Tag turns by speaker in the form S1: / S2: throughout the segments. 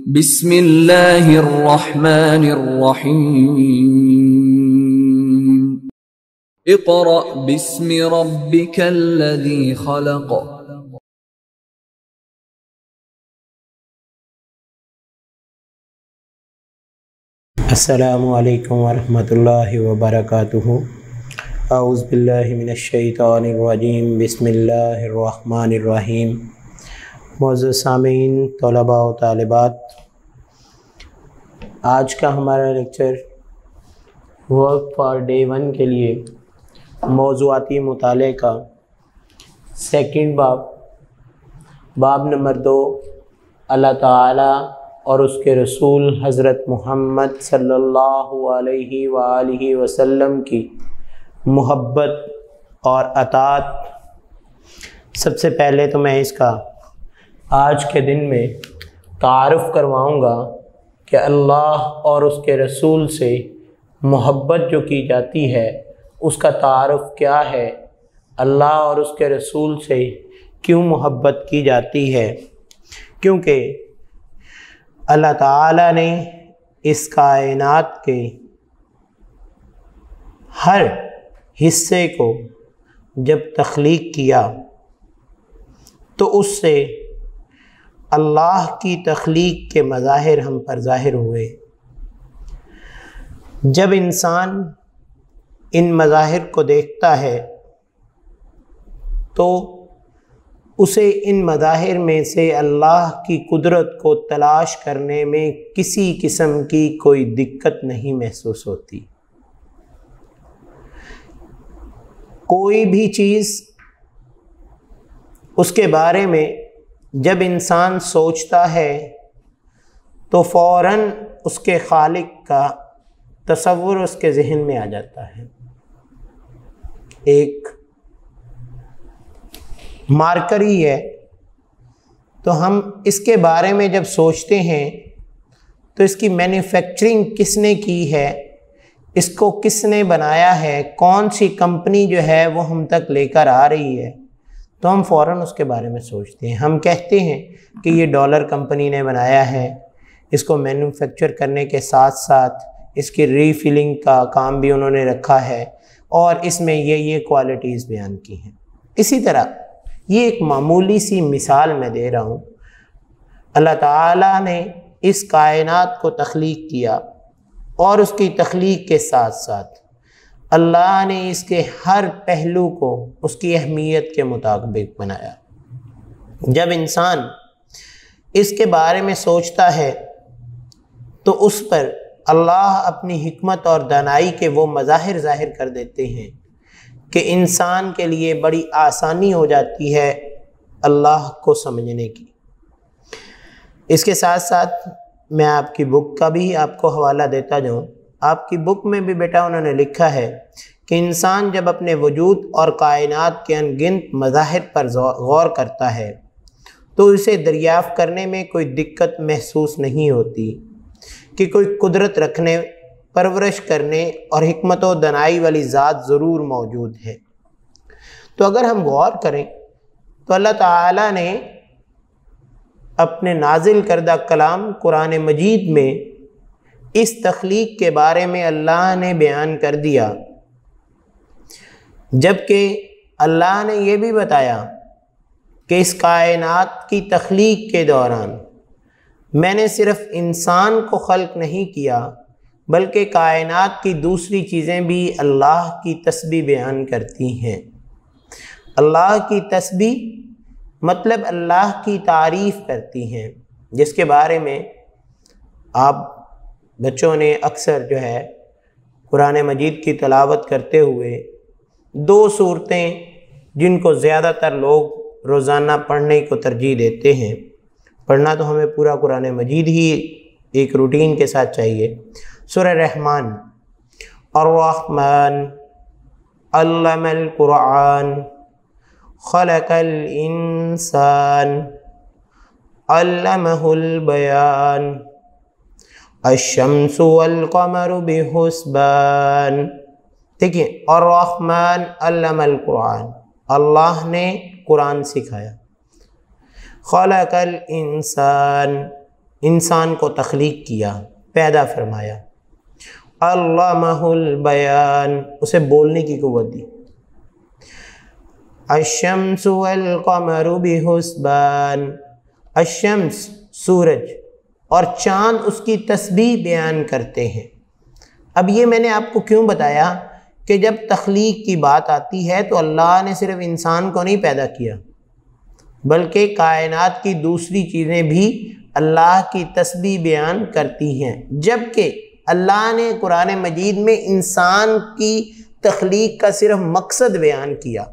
S1: بسم اللہ الرحمن الرحیم اقرأ باسم ربک الذی خلق
S2: السلام علیکم ورحمۃ اللہ وبرکاتہ۔ اعوذ باللہ من الشیطان الرجیم، بسم اللہ الرحمن الرحیم۔ معزز سامعین، طلباء و طالبات، آج کا ہمارا لیکچر ورک فار ڈے 1 کے لیے موضوعاتی مطالعے کا سیکنڈ باب نمبر 2، اللہ تعالیٰ اور اس کے رسول حضرت محمد صلی اللہ علیہ وآلہ وسلم کی محبت اور اطاعت۔ سب سے پہلے تو میں اس کا آج کے دن میں تعارف کرواؤں گا کہ اللہ اور اس کے رسول سے محبت جو کی جاتی ہے اس کا تعارف کیا ہے، اللہ اور اس کے رسول سے کیوں محبت کی جاتی ہے۔ کیونکہ اللہ تعالیٰ نے اس کائنات کے ہر حصے کو جب تخلیق کیا تو اس سے اللہ کی تخلیق کے مظاہر ہم پر ظاہر ہوئے۔ جب انسان ان مظاہر کو دیکھتا ہے تو اسے ان مظاہر میں سے اللہ کی قدرت کو تلاش کرنے میں کسی قسم کی کوئی دقت نہیں محسوس ہوتی۔ کوئی بھی چیز اس کے بارے میں جب انسان سوچتا ہے تو فوراً اس کے خالق کا تصور اس کے ذہن میں آ جاتا ہے۔ ایک مارکر ہی ہے تو ہم اس کے بارے میں جب سوچتے ہیں تو اس کی مینوفیکچرنگ کس نے کی ہے، اس کو کس نے بنایا ہے، کون سی کمپنی جو ہے وہ ہم تک لے کر آ رہی ہے، تو ہم فوراً اس کے بارے میں سوچتے ہیں۔ ہم کہتے ہیں کہ یہ ڈالر کمپنی نے بنایا ہے، اس کو مینوفیکچر کرنے کے ساتھ ساتھ اس کی ری فلنگ کا کام بھی انہوں نے رکھا ہے اور اس میں یہ کوالٹیز بیان کی ہیں۔ اسی طرح یہ ایک معمولی سی مثال میں دے رہا ہوں۔ اللہ تعالیٰ نے اس کائنات کو تخلیق کیا اور اس کی تخلیق کے ساتھ ساتھ اللہ نے اس کے ہر پہلو کو اس کی اہمیت کے مطابق بنایا۔ جب انسان اس کے بارے میں سوچتا ہے تو اس پر اللہ اپنی حکمت اور دانائی کے وہ مظاہر ظاہر کر دیتے ہیں کہ انسان کے لیے بڑی آسانی ہو جاتی ہے اللہ کو سمجھنے کی۔ اس کے ساتھ ساتھ میں آپ کی بک کا بھی آپ کو حوالہ دیتا جاؤں۔ آپ کی بک میں بھی بیٹا انہوں نے لکھا ہے کہ انسان جب اپنے وجود اور کائنات کے ان گنت مظاہر پر غور کرتا ہے تو اسے دریافت کرنے میں کوئی دقت محسوس نہیں ہوتی کہ کوئی قدرت رکھنے، پرورش کرنے اور حکمت و دانائی والی ذات ضرور موجود ہے۔ تو اگر ہم غور کریں تو اللہ تعالیٰ نے اپنے نازل کردہ کلام قرآن مجید میں اس تخلیق کے بارے میں اللہ نے بیان کر دیا، جبکہ اللہ نے یہ بھی بتایا کہ اس کائنات کی تخلیق کے دوران میں نے صرف انسان کو خلق نہیں کیا بلکہ کائنات کی دوسری چیزیں بھی اللہ کی تسبیح بیان کرتی ہیں۔ اللہ کی تسبیح مطلب اللہ کی تعریف کرتی ہیں، جس کے بارے میں آپ بچوں نے اکثر جو ہے قرآن مجید کی تلاوت کرتے ہوئے 2 صورتیں جن کو زیادہ تر لوگ روزانہ پڑھنے کو ترجیح دیتے ہیں، پڑھنا تو ہمیں پورا قرآن مجید ہی ایک روٹین کے ساتھ چاہیے۔ سورہ رحمان، الرحمن علم القرآن خلق الانسان علمہ البیان الشمس والقمر بحسبان۔ دیکھیں، الرحمن علم القرآن، اللہ نے قرآن سکھایا۔ خلق الانسان، انسان کو تخلیق کیا، پیدا فرمایا۔ علمہ البیان، اسے بولنے کی قوت دی۔ الشمس والقمر بحسبان، الشمس سورج اور چاند اس کی تسبیح بیان کرتے ہیں۔ اب یہ میں نے آپ کو کیوں بتایا کہ جب تخلیق کی بات آتی ہے تو اللہ نے صرف انسان کو نہیں پیدا کیا، بلکہ کائنات کی دوسری چیزیں بھی اللہ کی تسبیح بیان کرتی ہیں، جبکہ اللہ نے قرآن مجید میں انسان کی تخلیق کا صرف مقصد بیان کیا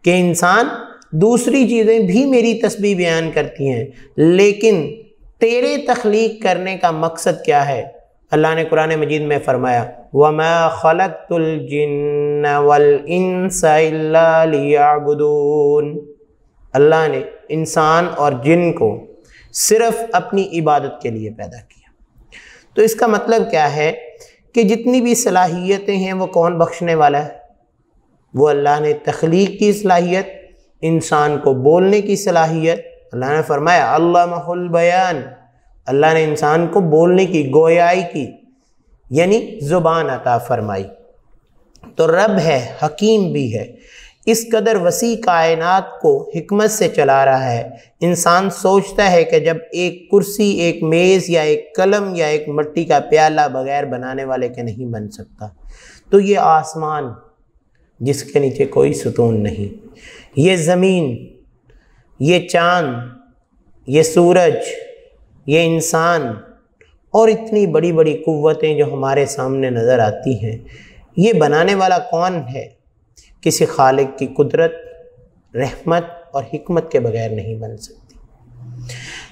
S2: کہ انسان دوسری چیزیں بھی میری تسبیح بیان کرتی ہیں، لیکن تیرے تخلیق کرنے کا مقصد کیا ہے؟ اللہ نے قرآن مجید میں فرمایا وَمَا خَلَقْتُ الْجِنَّ وَالْإِنسَ إِلَّا لِيَعْبُدُونَ، اللہ نے انسان اور جن کو صرف اپنی عبادت کے لیے پیدا کیا۔ تو اس کا مطلب کیا ہے کہ جتنی بھی صلاحیتیں ہیں وہ کون بخشنے والا ہے؟ وہ اللہ نے تخلیق کی صلاحیت، انسان کو بولنے کی صلاحیت، اللہ نے فرمایا علمہ البیان، اللہ نے انسان کو بولنے کی، گویائی کی، یعنی زبان عطا فرمائی۔ تو رب ہے، حکیم بھی ہے، اس قدر وسیع کائنات کو حکمت سے چلا رہا ہے۔ انسان سوچتا ہے کہ جب ایک کرسی، ایک میز یا ایک قلم یا ایک مٹی کا پیالہ بغیر بنانے والے کے نہیں بن سکتا، تو یہ آسمان جس کے نیچے کوئی ستون نہیں، یہ زمین، یہ چاند، یہ سورج، یہ انسان اور اتنی بڑی بڑی قوتیں جو ہمارے سامنے نظر آتی ہیں، یہ بنانے والا کون ہے؟ کسی خالق کی قدرت، رحمت اور حکمت کے بغیر نہیں بن سکتی۔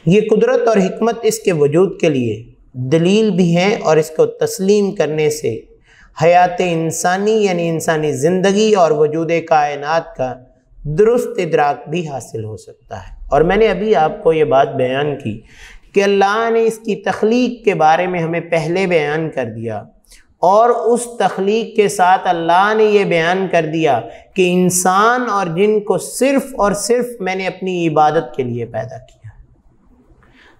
S2: یہ قدرت اور حکمت اس کے وجود کے لیے دلیل بھی ہیں، اور اس کو تسلیم کرنے سے حیات انسانی یعنی انسانی زندگی اور وجود کائنات کا درست ادراک بھی حاصل ہو سکتا ہے۔ اور میں نے ابھی آپ کو یہ بات بیان کی کہ اللہ نے اس کی تخلیق کے بارے میں ہمیں پہلے بیان کر دیا، اور اس تخلیق کے ساتھ اللہ نے یہ بیان کر دیا کہ انسان اور جن کو صرف اور صرف میں نے اپنی عبادت کے لیے پیدا کیا،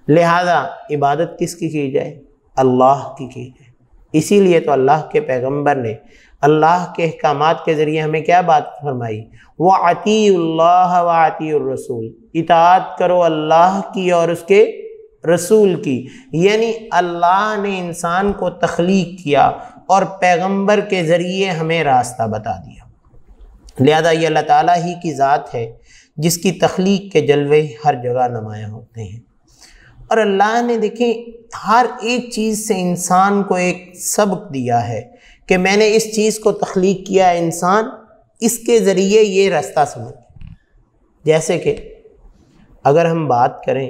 S2: لہذا عبادت کس کی جائے؟ اللہ کی جائے۔ اسی لیے تو اللہ کے پیغمبر نے اللہ کے احکامات کے ذریعے ہمیں کیا بات فرمائی؟ وَأَطِيعُوا اللَّهَ وَأَطِيعُوا الرَّسُولَ، اطاعت کرو اللہ کی اور اس کے رسول کی، یعنی اللہ نے انسان کو تخلیق کیا اور پیغمبر کے ذریعے ہمیں راستہ بتا دیا۔ لہذا یہ اللہ تعالیٰ ہی کی ذات ہے جس کی تخلیق کے جلوے ہر جگہ نمایاں ہوتے ہیں، اور اللہ نے دیکھیں ہر ایک چیز سے انسان کو ایک سبق دیا ہے کہ میں نے اس چیز کو تخلیق کیا، انسان اس کے ذریعے یہ راستہ سمجھ۔ جیسے کہ اگر ہم بات کریں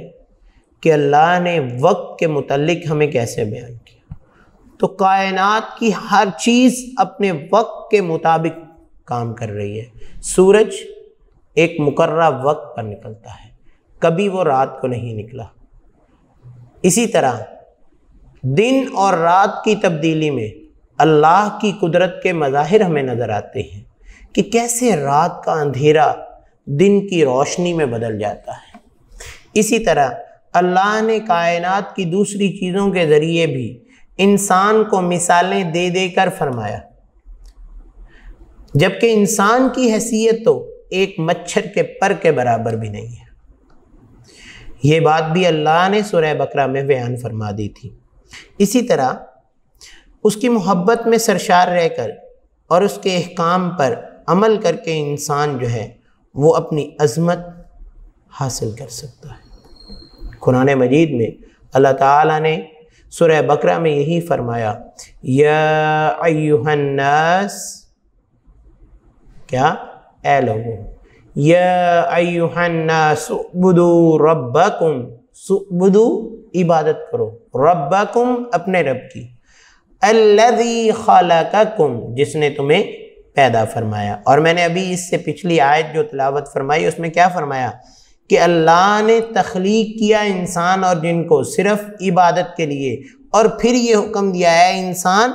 S2: کہ اللہ نے وقت کے متعلق ہمیں کیسے بیان کیا، تو کائنات کی ہر چیز اپنے وقت کے مطابق کام کر رہی ہے۔ سورج ایک مقررہ وقت پر نکلتا ہے، کبھی وہ رات کو نہیں نکلا۔ اسی طرح دن اور رات کی تبدیلی میں اللہ کی قدرت کے مظاہر ہمیں نظر آتے ہیں کہ کیسے رات کا اندھیرا دن کی روشنی میں بدل جاتا ہے۔ اسی طرح اللہ نے کائنات کی دوسری چیزوں کے ذریعے بھی انسان کو مثالیں دے دے کر فرمایا، جبکہ انسان کی حیثیت تو ایک مچھر کے پر کے برابر بھی نہیں ہے۔ یہ بات بھی اللہ نے سورہ بقرہ میں بیان فرما دی تھی۔ اسی طرح اس کی محبت میں سرشار رہ کر اور اس کے احکام پر عمل کر کے انسان جو ہے وہ اپنی عظمت حاصل کر سکتا ہے۔ قرآن مجید میں اللہ تعالیٰ نے سورہ بقرہ میں یہی فرمایا، یا ایھا الناس، کیا؟ اے لوگوں، یا ایھا الناس اعبدوا ربکم، اعبدوا عبادت کرو، ربکم اپنے رب کی، الذی خلقکم جس نے تمہیں پیدا فرمایا۔ اور میں نے ابھی اس سے پچھلی آیت جو تلاوت فرمائی اس میں کیا فرمایا کہ اللہ نے تخلیق کیا انسان اور جن کو صرف عبادت کے لیے، اور پھر یہ حکم دیا ہے انسان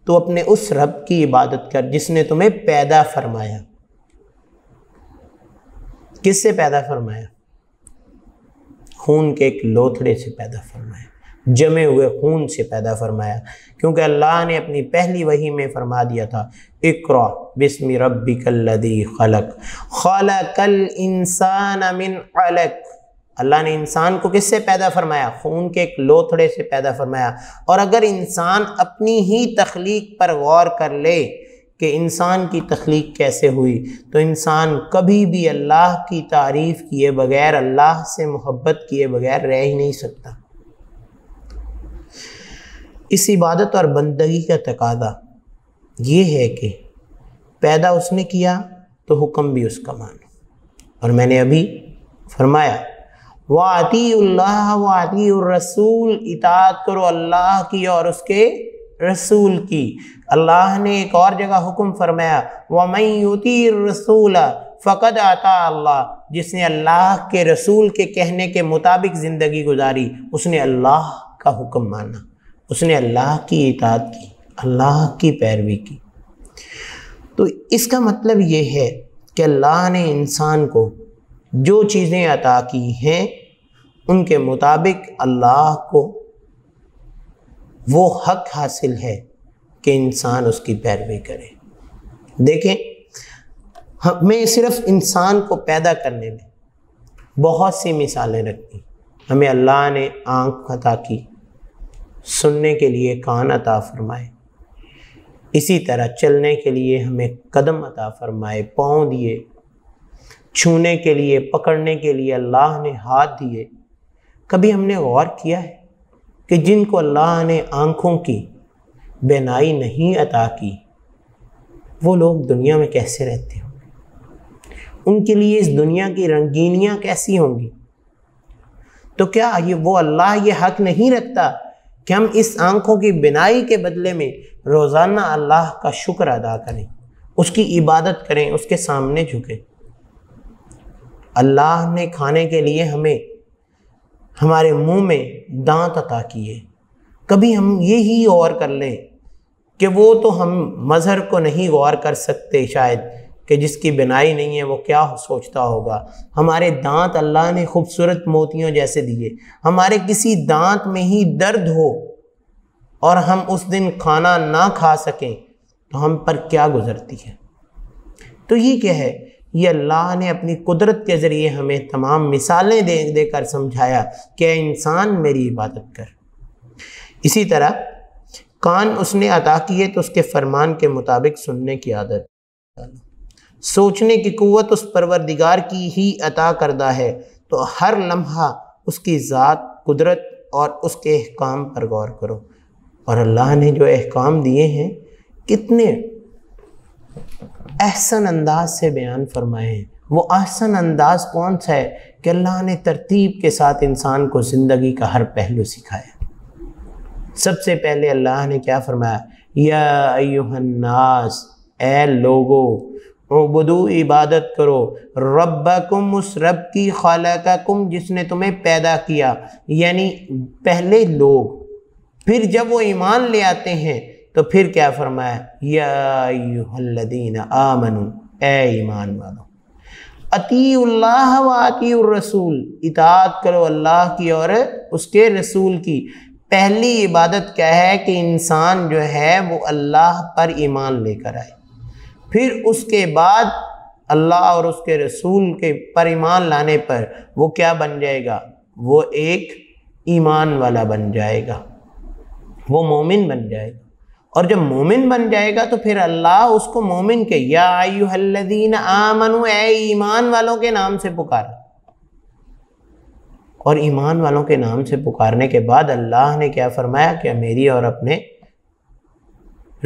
S2: تو اپنے اس رب کی عبادت کر جس نے تمہیں پیدا فرمایا۔ کس سے پیدا فرمایا؟ خون کے ایک لوتھڑے سے پیدا فرمایا، جمے ہوئے خون سے پیدا فرمایا، کیونکہ اللہ نے اپنی پہلی وحی میں فرما دیا تھا اقرأ بسم ربک الذی خلق خلق الانسان من علق۔ اللہ نے انسان کو کس سے پیدا فرمایا؟ خون کے ایک لوتھڑے سے پیدا فرمایا۔ اور اگر انسان اپنی ہی تخلیق پر غور کر لے کہ انسان کی تخلیق کیسے ہوئی، تو انسان کبھی بھی اللہ کی تعریف کیے بغیر، اللہ سے محبت کیے بغیر رہ ہی نہیں سکتا۔ اس عبادت اور بندگی کا تقاضا یہ ہے کہ پیدا اس نے کیا تو حکم بھی اس کا مانو، اور میں نے ابھی فرمایا وَأَطِيعُوا اللَّهَ وَأَطِيعُوا الرَّسُولَ، اطاعت کرو اللہ کی اور اس کے رسول کی۔ اللہ نے ایک اور جگہ حکم فرمایا وَمَن يُطِيعِ الرَّسُولَ فَقَدْ أَطَاعَ اللَّهَ، جس نے اللہ کے رسول کے کہنے کے مطابق زندگی گزاری، اس نے اللہ کا حکم مانا، اس نے اللہ کی اطاعت کی، اللہ کی پیروی کی۔ تو اس کا مطلب یہ ہے کہ اللہ نے انسان کو جو چیزیں عطا کی ہیں ان کے مطابق اللہ کو وہ حق حاصل ہے کہ انسان اس کی پیروی کرے۔ دیکھیں، ہمیں صرف انسان کو پیدا کرنے میں بہت سی مثالیں رکھتی۔ ہمیں اللہ نے آنکھ عطا کی، سننے کے لیے کان عطا فرمائے، اسی طرح چلنے کے لیے ہمیں قدم عطا فرمائے، پاؤں دیے، چھونے کے لیے، پکڑنے کے لیے اللہ نے ہاتھ دیے۔ کبھی ہم نے غور کیا ہے کہ جن کو اللہ نے آنکھوں کی بینائی نہیں عطا کی، وہ لوگ دنیا میں کیسے رہتے ہوں گے؟ ان کے لیے اس دنیا کی رنگینیاں کیسی ہوں گی؟ تو کیا وہ اللہ یہ حق نہیں رکھتا کہ ہم اس آنکھوں کی بینائی کے بدلے میں روزانہ اللہ کا شکر ادا کریں، اس کی عبادت کریں، اس کے سامنے جھکیں؟ اللہ نے کھانے کے لیے ہمیں ہمارے منہ میں دانت عطا کیے۔ کبھی ہم یہی غور کر لیں کہ وہ تو ہم مظہر کو نہیں غور کر سکتے، شاید کہ جس کی بنائی نہیں ہے وہ کیا سوچتا ہوگا۔ ہمارے دانت اللہ نے خوبصورت موتیوں جیسے دیے، ہمارے کسی دانت میں ہی درد ہو اور ہم اس دن کھانا نہ کھا سکیں تو ہم پر کیا گزرتی ہے؟ تو یہ کیا ہے؟ یہ اللہ نے اپنی قدرت کے ذریعے ہمیں تمام مثالیں دے کر سمجھایا کہ انسان میری عبادت کر۔ اسی طرح کان اس نے عطا کیے تو اس کے فرمان کے مطابق سننے کی عادت، سوچنے کی قوت اس پروردگار کی ہی عطا کردہ ہے، تو ہر لمحہ اس کی ذات، قدرت اور اس کے احکام پر غور کرو۔ اور اللہ نے جو احکام دیے ہیں کتنے احسن انداز سے بیان فرمائے ہیں۔ وہ احسن انداز کون سا ہے کہ اللہ نے ترتیب کے ساتھ انسان کو زندگی کا ہر پہلو سکھایا۔ سب سے پہلے اللہ نے کیا فرمایا؟ یا ایھا الناس، اے لوگو، عبدو، عبادت کرو، ربکم، اس رب کی، خلقکم، جس نے تمہیں پیدا کیا، یعنی پہلے لوگ، پھر جب وہ ایمان لے آتے ہیں تو پھر کیا فرمایا؟ یا ایھا الذین آمنوا، اے ایمان والو، اطیعوا اللہ و اطیعوا الرسول، اطاعت کرو اللہ کی اور اس کے رسول کی۔ پہلی عبادت کیا ہے کہ انسان جو ہے وہ اللہ پر ایمان لے کر آئے، پھر اس کے بعد اللہ اور اس کے رسول کے پر ایمان لانے پر وہ کیا بن جائے گا؟ وہ ایک ایمان والا بن جائے گا، وہ مومن بن جائے گا۔ اور جب مومن بن جائے گا تو پھر اللہ اس کو مومن کے یا ایھا الذین آمنوا، اے ایمان والوں کے نام سے پکارا۔ اور ایمان والوں کے نام سے پکارنے کے بعد اللہ نے کیا فرمایا کہ میری اور اپنے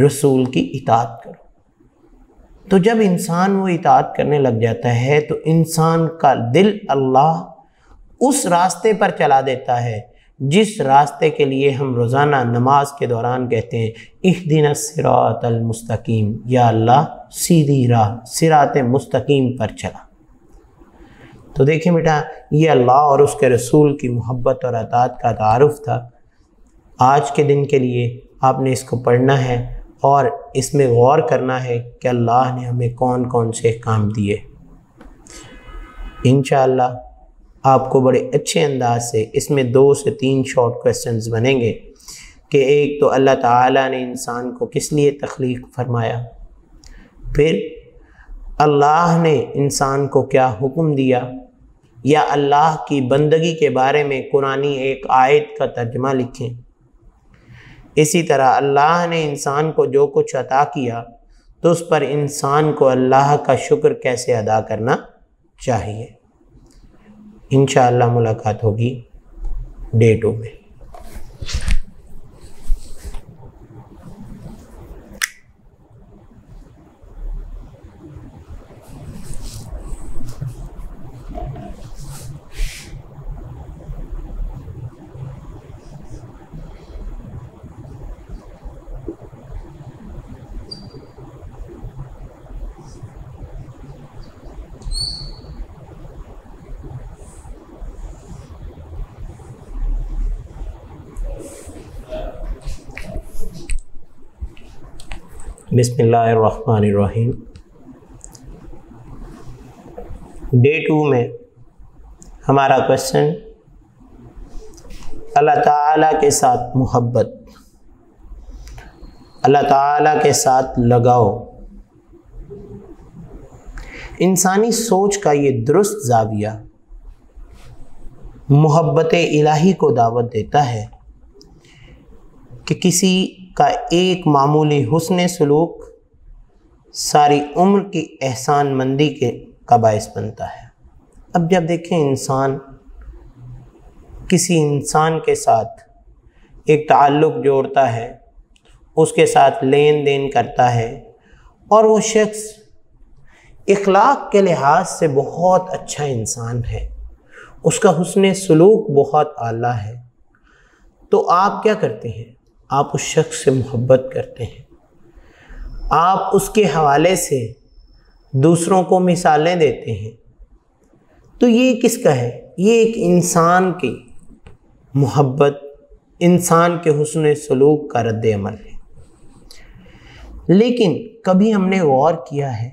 S2: رسول کی اطاعت کرو۔ تو جب انسان وہ اطاعت کرنے لگ جاتا ہے تو انسان کا دل اللہ اس راستے پر چلا دیتا ہے جس راستے کے لیے ہم روزانہ نماز کے دوران کہتے ہیں اہدنا الصراط المستقیم، یا اللہ سیدھی راہ، صراط مستقیم پر چلا۔ تو دیکھیں بیٹا، یہ اللہ اور اس کے رسول کی محبت اور اطاعت کا تعارف تھا۔ آج کے دن کے لیے آپ نے اس کو پڑھنا ہے اور اس میں غور کرنا ہے کہ اللہ نے ہمیں کون کون سے احکام دیے۔ انشاءاللہ آپ کو بڑے اچھے انداز سے اس میں 2 سے 3 شارٹ کویسچنز بنیں گے کہ ایک تو اللہ تعالیٰ نے انسان کو کس لیے تخلیق فرمایا، پھر اللہ نے انسان کو کیا حکم دیا، یا اللہ کی بندگی کے بارے میں قرآنی ایک آیت کا ترجمہ لکھیں۔ اسی طرح اللہ نے انسان کو جو کچھ عطا کیا تو اس پر انسان کو اللہ کا شکر کیسے ادا کرنا چاہیے۔ انشاءاللہ ملاقات ہوگی ڈے 2 میں۔ بسم اللہ الرحمن الرحیم۔ ڈے 2 میں ہمارا کویسچن اللہ تعالیٰ کے ساتھ محبت، اللہ تعالیٰ کے ساتھ لگاؤ۔ انسانی سوچ کا یہ درست زاویہ محبت الہی کو دعوت دیتا ہے کہ کسی کا ایک معمولی حسن سلوک ساری عمر کی احسان مندی کا باعث بنتا ہے۔ اب جب دیکھیں انسان کسی انسان کے ساتھ ایک تعلق جوڑتا ہے، اس کے ساتھ لین دین کرتا ہے، اور وہ شخص اخلاق کے لحاظ سے بہت اچھا انسان ہے، اس کا حسن سلوک بہت اعلیٰ ہے، تو آپ کیا کرتے ہیں؟ آپ اس شخص سے محبت کرتے ہیں، آپ اس کے حوالے سے دوسروں کو مثالیں دیتے ہیں۔ تو یہ کس کا ہے؟ یہ ایک انسان کی محبت، انسان کے حسن سلوک کا رد عمل ہے۔ لیکن کبھی ہم نے غور کیا ہے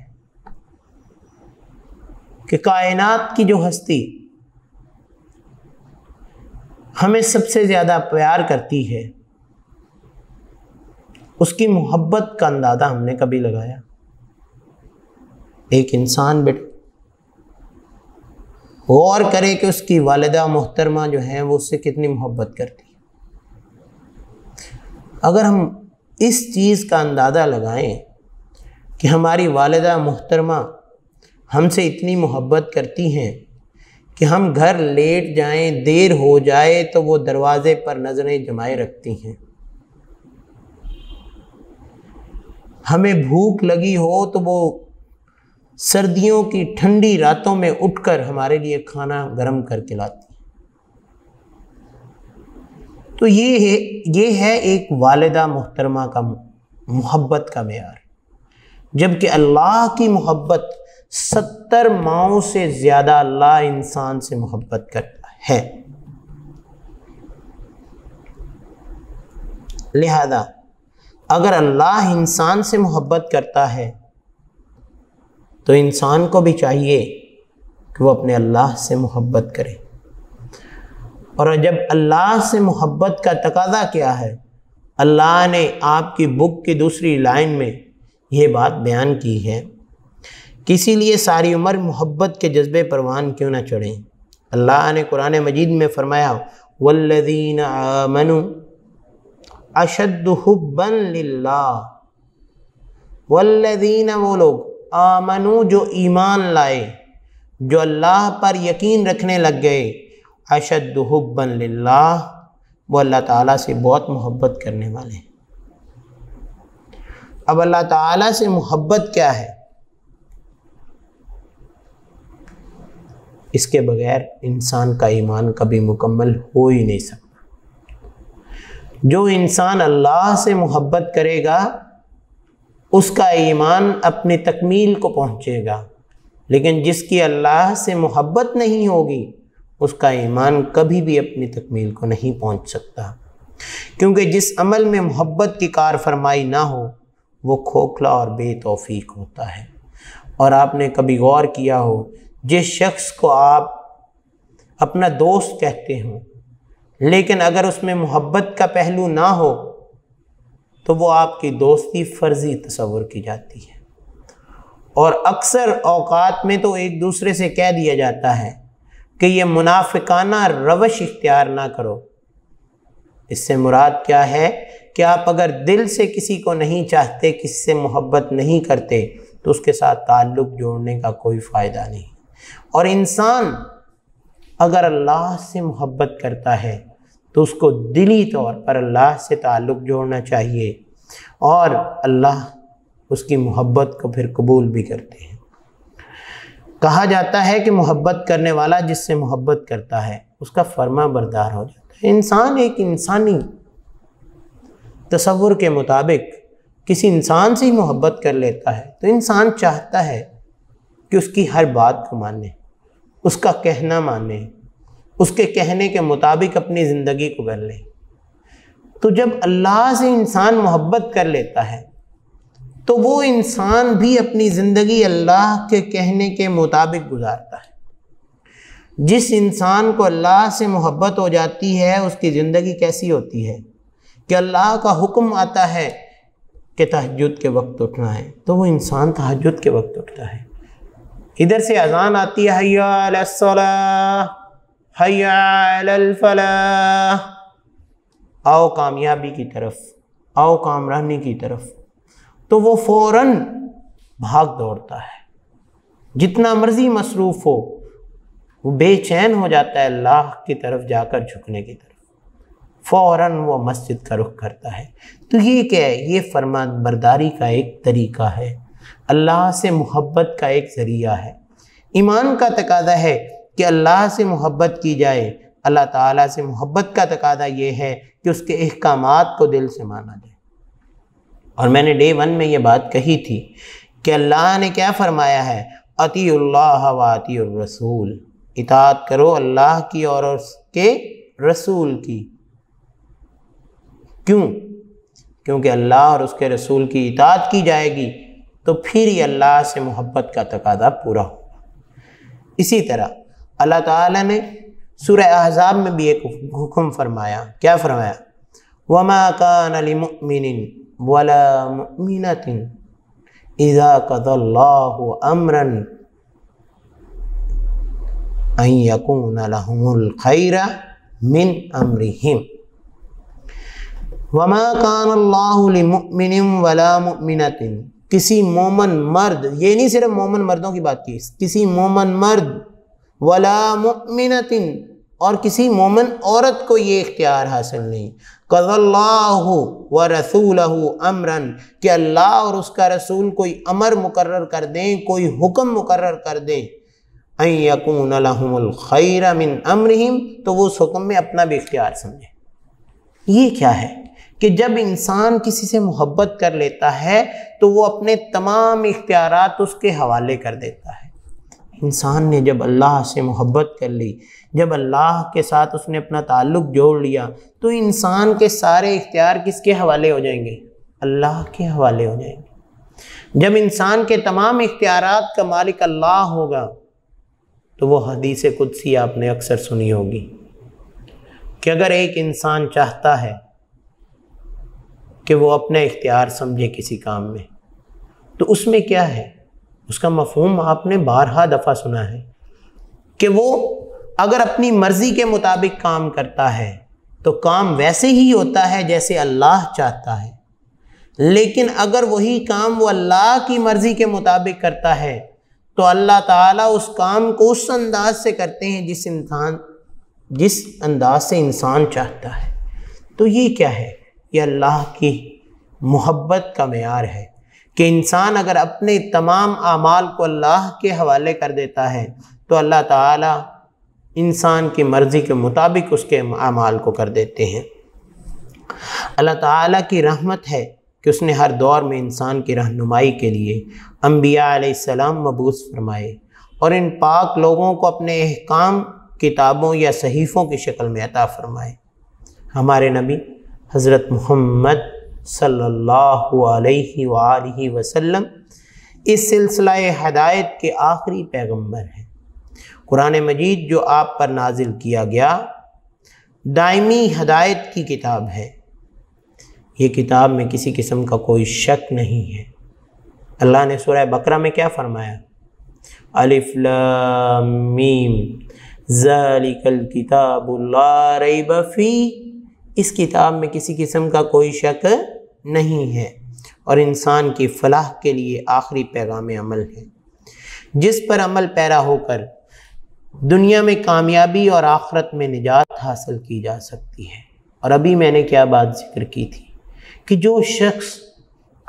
S2: کہ کائنات کی جو ہستی ہمیں سب سے زیادہ پیار کرتی ہے، اس کی محبت کا اندازہ ہم نے کبھی لگایا؟ ایک انسان بیٹے غور کرے کہ اس کی والدہ محترمہ جو ہیں وہ اس سے کتنی محبت کرتی ہے۔ اگر ہم اس چیز کا اندازہ لگائیں کہ ہماری والدہ محترمہ ہم سے اتنی محبت کرتی ہیں کہ ہم گھر لیٹ جائیں، دیر ہو جائے تو وہ دروازے پر نظریں جمائے رکھتی ہیں، ہمیں بھوک لگی ہو تو وہ سردیوں کی ٹھنڈی راتوں میں اٹھ کر ہمارے لیے کھانا گرم کر کے لاتی ہیں، تو یہ ہے ایک والدہ محترمہ کا محبت کا معیار۔ جبکہ اللہ کی محبت 70 ماؤں سے زیادہ اللہ انسان سے محبت کرتا ہے۔ لہذا اگر اللہ انسان سے محبت کرتا ہے تو انسان کو بھی چاہیے کہ وہ اپنے اللہ سے محبت کرے۔ اور جب اللہ سے محبت کا تقاضا کیا ہے، اللہ نے آپ کی بک کی دوسری لائن میں یہ بات بیان کی ہے کہ اسی لیے ساری عمر محبت کے جذبے پروان کیوں نہ چڑھیں۔ اللہ نے قرآن مجید میں فرمایا والذین آمنوا اشد حبا للہ، والذین وہ لوگ آمنو جو ایمان لائے، جو اللہ پر یقین رکھنے لگ گئے، اشد حبا للہ وہ اللہ تعالیٰ سے بہت محبت کرنے والے ہیں۔ اب اللہ تعالیٰ سے محبت کیا ہے؟ اس کے بغیر انسان کا ایمان کبھی مکمل ہو ہی نہیں سکتا۔ جو انسان اللہ سے محبت کرے گا اس کا ایمان اپنی تکمیل کو پہنچے گا، لیکن جس کی اللہ سے محبت نہیں ہوگی اس کا ایمان کبھی بھی اپنی تکمیل کو نہیں پہنچ سکتا، کیونکہ جس عمل میں محبت کی کار فرمائی نہ ہو وہ کھوکھلا اور بے توفیق ہوتا ہے۔ اور آپ نے کبھی غور کیا ہو، جس شخص کو آپ اپنا دوست کہتے ہوں، لیکن اگر اس میں محبت کا پہلو نہ ہو تو وہ آپ کی دوستی فرضی تصور کی جاتی ہے، اور اکثر اوقات میں تو ایک دوسرے سے کہہ دیا جاتا ہے کہ یہ منافقانہ روش اختیار نہ کرو۔ اس سے مراد کیا ہے کہ آپ اگر دل سے کسی کو نہیں چاہتے، کسی سے محبت نہیں کرتے، تو اس کے ساتھ تعلق جوڑنے کا کوئی فائدہ نہیں۔ اور انسان اگر اللہ سے محبت کرتا ہے تو اس کو دلی طور پر اللہ سے تعلق جوڑنا چاہیے، اور اللہ اس کی محبت کو پھر قبول بھی کرتے ہیں۔ کہا جاتا ہے کہ محبت کرنے والا جس سے محبت کرتا ہے اس کا فرما بردار ہو جاتا ہے۔ انسان ایک انسانی تصور کے مطابق کسی انسان سے ہی محبت کر لیتا ہے تو انسان چاہتا ہے کہ اس کی ہر بات کو مانے، اس کا کہنا مانے، اس کے کہنے کے مطابق اپنی زندگی کو کر لے۔ تو جب اللہ سے انسان محبت کر لیتا ہے تو وہ انسان بھی اپنی زندگی اللہ کے کہنے کے مطابق گزارتا ہے۔ جس انسان کو اللہ سے محبت ہو جاتی ہے اس کی زندگی کیسی ہوتی ہے کہ اللہ کا حکم آتا ہے کہ تہجد کے وقت اٹھنا ہے تو وہ انسان تہجد کے وقت اٹھتا ہے۔ ادھر سے اذان آتی ہے حی علی الصلاۃ حی علی الفلاح، آؤ کامیابی کی طرف، آؤ کامرانی کی طرف، تو وہ فوراً بھاگ دوڑتا ہے، جتنا مرضی مصروف ہو وہ بے چین ہو جاتا ہے اللہ کی طرف جا کر جھکنے کی طرف، فوراً وہ مسجد کا رخ کرتا ہے۔ تو یہ کیا ہے؟ یہ فرمان برداری کا ایک طریقہ ہے، اللہ سے محبت کا ایک ذریعہ ہے۔ ایمان کا تقاضا ہے کہ اللہ سے محبت کی جائے، اللہ تعالیٰ سے محبت کا تقاضا یہ ہے کہ اس کے احکامات کو دل سے مانا جائے۔ اور میں نے ڈے 1 میں یہ بات کہی تھی کہ اللہ نے کیا فرمایا ہے، اطیعوا اللہ و اطیعوا الرسول، اطاعت کرو اللہ کی اور اس کے رسول کی۔ کیوں؟ کیونکہ اللہ اور اس کے رسول کی اطاعت کی جائے گی تو پھر یہ اللہ سے محبت کا تقاضا پورا ہوگا۔ اسی طرح اللہ تعالیٰ نے سورہ احزاب میں بھی ایک حکم فرمایا، کیا فرمایا؟ وَمَا كَانَ لِمُؤْمِنٍ وَلَا مُؤْمِنَةٍ إِذَا قَضَى اللَّهُ أَمْرًا أَن يَكُونَ لَهُمُ الْخَيْرَ مِنْ أَمْرِهِمْ۔ وَمَا كَانَ اللَّهُ لِمُؤْمِنٍ وَلَا مُؤْمِنَةٍ، کسی مومن مرد، یہ نہیں صرف مومن مردوں کی بات کی، کسی مومن مرد ولا مؤمنۃ، اور کسی مومن عورت کو یہ اختیار حاصل نہیں، قضى اللہ ورسولہ امرا، کہ اللہ اور اس کا رسول کوئی امر مقرر کر دیں، کوئی حکم مقرر کر دیں، ان یکون لہم الخیر من امرہم، تو وہ اس حکم میں اپنا بھی اختیار سمجھیں۔ یہ کیا ہے کہ جب انسان کسی سے محبت کر لیتا ہے تو وہ اپنے تمام اختیارات اس کے حوالے کر دیتا ہے۔ انسان نے جب اللہ سے محبت کر لی، جب اللہ کے ساتھ اس نے اپنا تعلق جوڑ لیا، تو انسان کے سارے اختیار کس کے حوالے ہو جائیں گے؟ اللہ کے حوالے ہو جائیں گے۔ جب انسان کے تمام اختیارات کا مالک اللہ ہوگا تو وہ حدیث قدسی آپ نے اکثر سنی ہوگی کہ اگر ایک انسان چاہتا ہے کہ وہ اپنا اختیار سمجھے کسی کام میں تو اس میں کیا ہے؟ اس کا مفہوم آپ نے بارہا دفعہ سنا ہے کہ وہ اگر اپنی مرضی کے مطابق کام کرتا ہے تو کام ویسے ہی ہوتا ہے جیسے اللہ چاہتا ہے، لیکن اگر وہی کام وہ اللہ کی مرضی کے مطابق کرتا ہے تو اللہ تعالیٰ اس کام کو اس انداز سے کرتے ہیں جس انداز سے انسان چاہتا ہے۔ تو یہ کیا ہے؟ یہ اللہ کی محبت کا معیار ہے کہ انسان اگر اپنے تمام اعمال کو اللہ کے حوالے کر دیتا ہے تو اللہ تعالیٰ انسان کی مرضی کے مطابق اس کے اعمال کو کر دیتے ہیں۔ اللہ تعالیٰ کی رحمت ہے کہ اس نے ہر دور میں انسان کی رہنمائی کے لیے انبیاء علیہ السلام مبعوث فرمائے اور ان پاک لوگوں کو اپنے احکام کتابوں یا صحیفوں کی شکل میں عطا فرمائے۔ ہمارے نبی حضرت محمد صلی اللہ علیہ وآلہ وسلم اس سلسلہ ہدایت کے آخری پیغمبر ہیں۔ قرآن مجید جو آپ پر نازل کیا گیا دائمی ہدایت کی کتاب ہے، یہ کتاب میں کسی قسم کا کوئی شک نہیں ہے۔ اللہ نے سورہ بقرہ میں کیا فرمایا؟ الف لام میم ذالک الکتاب لا ریب فیہ، اس کتاب میں کسی قسم کا کوئی شک نہیں ہے اور انسان کی فلاح کے لیے آخری پیغام عمل ہے، جس پر عمل پیرا ہو کر دنیا میں کامیابی اور آخرت میں نجات حاصل کی جا سکتی ہے۔ اور ابھی میں نے کیا بات ذکر کی تھی کہ جو شخص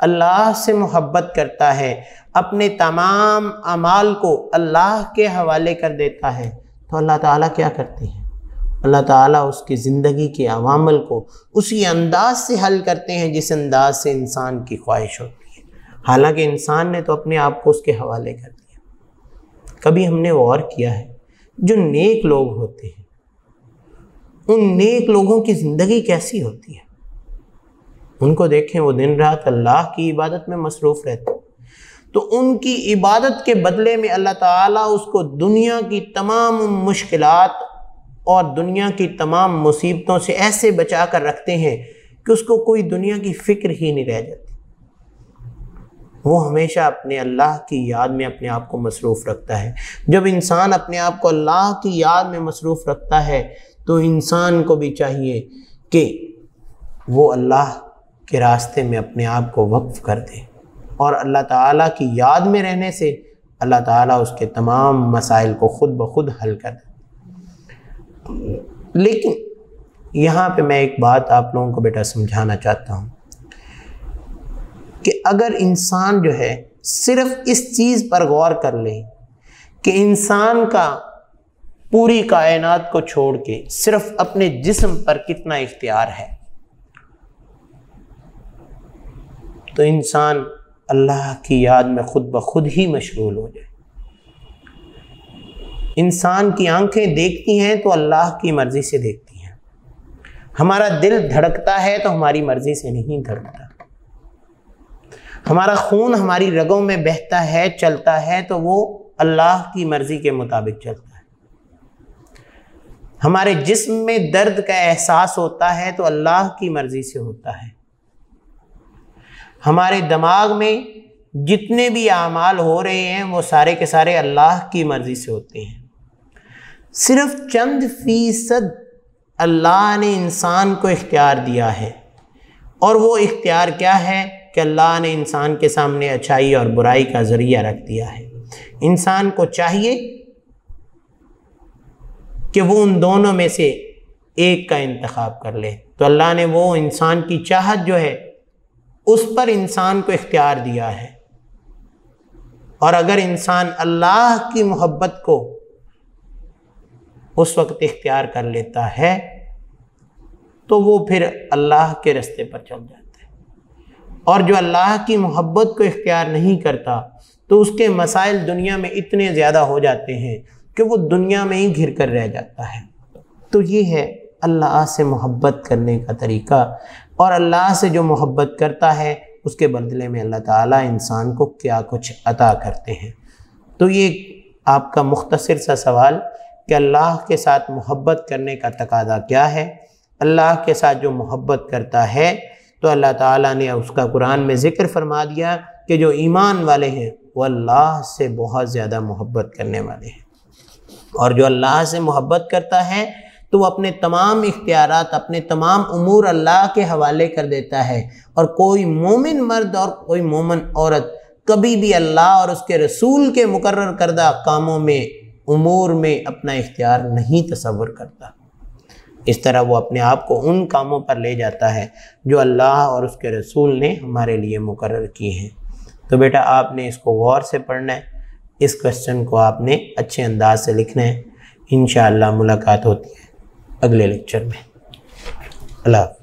S2: اللہ سے محبت کرتا ہے، اپنے تمام اعمال کو اللہ کے حوالے کر دیتا ہے، تو اللہ تعالیٰ کیا کرتے ہیں؟ اللہ تعالیٰ اس کی زندگی کے عوامل کو اسی انداز سے حل کرتے ہیں جس انداز سے انسان کی خواہش ہوتی ہے، حالانکہ انسان نے تو اپنے آپ کو اس کے حوالے کر دیا۔ کبھی ہم نے غور کیا ہے جو نیک لوگ ہوتے ہیں ان نیک لوگوں کی زندگی کیسی ہوتی ہے؟ ان کو دیکھیں، وہ دن رات اللہ کی عبادت میں مصروف رہتے ہیں، تو ان کی عبادت کے بدلے میں اللہ تعالیٰ اس کو دنیا کی تمام مشکلات اور دنیا کی تمام مصیبتوں سے ایسے بچا کر رکھتے ہیں کہ اس کو کوئی دنیا کی فکر ہی نہیں رہ جاتی۔ وہ ہمیشہ اپنے اللہ کی یاد میں اپنے آپ کو مصروف رکھتا ہے۔ جب انسان اپنے آپ کو اللہ کی یاد میں مصروف رکھتا ہے تو انسان کو بھی چاہیے کہ وہ اللہ کے راستے میں اپنے آپ کو وقف کر دے، اور اللہ تعالیٰ کی یاد میں رہنے سے اللہ تعالیٰ اس کے تمام مسائل کو خود بخود حل کر دے۔ لیکن یہاں پہ میں ایک بات آپ لوگوں کو بیٹا سمجھانا چاہتا ہوں کہ اگر انسان جو ہے صرف اس چیز پر غور کر لے کہ انسان کا پوری کائنات کو چھوڑ کے صرف اپنے جسم پر کتنا اختیار ہے، تو انسان اللہ کی یاد میں خود بخود ہی مشغول ہو جائے۔ انسان کی آنکھیں دیکھتی ہیں تو اللہ کی مرضی سے دیکھتی ہیں، ہمارا دل دھڑکتا ہے تو ہماری مرضی سے نہیں دھڑکتا، ہمارا خون ہماری رگوں میں بہتا ہے چلتا ہے تو وہ اللہ کی مرضی کے مطابق چلتا ہے، ہمارے جسم میں درد کا احساس ہوتا ہے تو اللہ کی مرضی سے ہوتا ہے، ہمارے دماغ میں جتنے بھی اعمال ہو رہے ہیں وہ سارے کے سارے اللہ کی مرضی سے ہوتے ہیں۔ صرف چند فیصد اللہ نے انسان کو اختیار دیا ہے، اور وہ اختیار کیا ہے کہ اللہ نے انسان کے سامنے اچھائی اور برائی کا ذریعہ رکھ دیا ہے۔ انسان کو چاہیے کہ وہ ان دونوں میں سے ایک کا انتخاب کر لے، تو اللہ نے وہ انسان کی چاہت جو ہے اس پر انسان کو اختیار دیا ہے، اور اگر انسان اللہ کی محبت کو اس وقت اختیار کر لیتا ہے تو وہ پھر اللہ کے راستے پر چل جاتا ہے، اور جو اللہ کی محبت کو اختیار نہیں کرتا تو اس کے مسائل دنیا میں اتنے زیادہ ہو جاتے ہیں کہ وہ دنیا میں ہی گھر کر رہ جاتا ہے۔ تو یہ ہے اللہ سے محبت کرنے کا طریقہ، اور اللہ سے جو محبت کرتا ہے اس کے بدلے میں اللہ تعالیٰ انسان کو کیا کچھ عطا کرتے ہیں۔ تو یہ آپ کا مختصر سا سوال کہ اللہ کے ساتھ محبت کرنے کا تقاضا کیا ہے۔ اللہ کے ساتھ جو محبت کرتا ہے تو اللہ تعالیٰ نے اس کا قرآن میں ذکر فرما دیا کہ جو ایمان والے ہیں وہ اللہ سے بہت زیادہ محبت کرنے والے ہیں، اور جو اللہ سے محبت کرتا ہے تو وہ اپنے تمام اختیارات، اپنے تمام امور اللہ کے حوالے کر دیتا ہے، اور کوئی مومن مرد اور کوئی مومن عورت کبھی بھی اللہ اور اس کے رسول کے مقرر کردہ کاموں میں، امور میں اپنا اختیار نہیں تصور کرتا۔ اس طرح وہ اپنے آپ کو ان کاموں پر لے جاتا ہے جو اللہ اور اس کے رسول نے ہمارے لیے مقرر کیے ہیں۔ تو بیٹا آپ نے اس کو غور سے پڑھنا ہے، اس کوسچن کو آپ نے اچھے انداز سے لکھنا ہے۔ انشاءاللہ ملاقات ہوتی ہے اگلے لیکچر میں۔ اللہ حافظ۔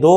S2: 2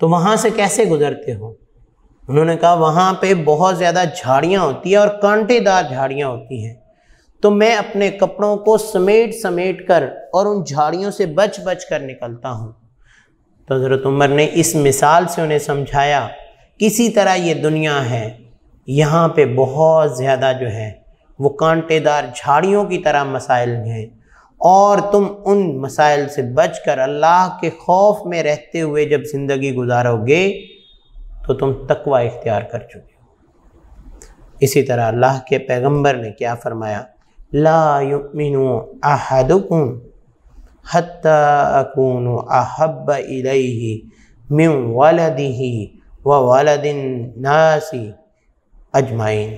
S2: تو وہاں سے کیسے گزرتے ہو؟ انہوں نے کہا وہاں پہ بہت زیادہ جھاڑیاں ہوتی ہیں اور کانٹے دار جھاڑیاں ہوتی ہیں، تو میں اپنے کپڑوں کو سمیٹ کر اور ان جھاڑیوں سے بچ کر نکلتا ہوں۔ تو حضرت عمر نے اس مثال سے انہیں سمجھایا کسی طرح یہ دنیا ہے، یہاں پہ بہت زیادہ جو ہے وہ کانٹے دار جھاڑیوں کی طرح مسائل ہیں، اور تم ان مسائل سے بچ کر اللہ کے خوف میں رہتے ہوئے جب زندگی گزارو گے تو تم تقوی اختیار کر چکے ہو۔ اسی طرح اللہ کے پیغمبر نے کیا فرمایا؟ لا یؤمن احدکم حتی اکون احب الیہ من ولدہ وولد الناس اجمعین۔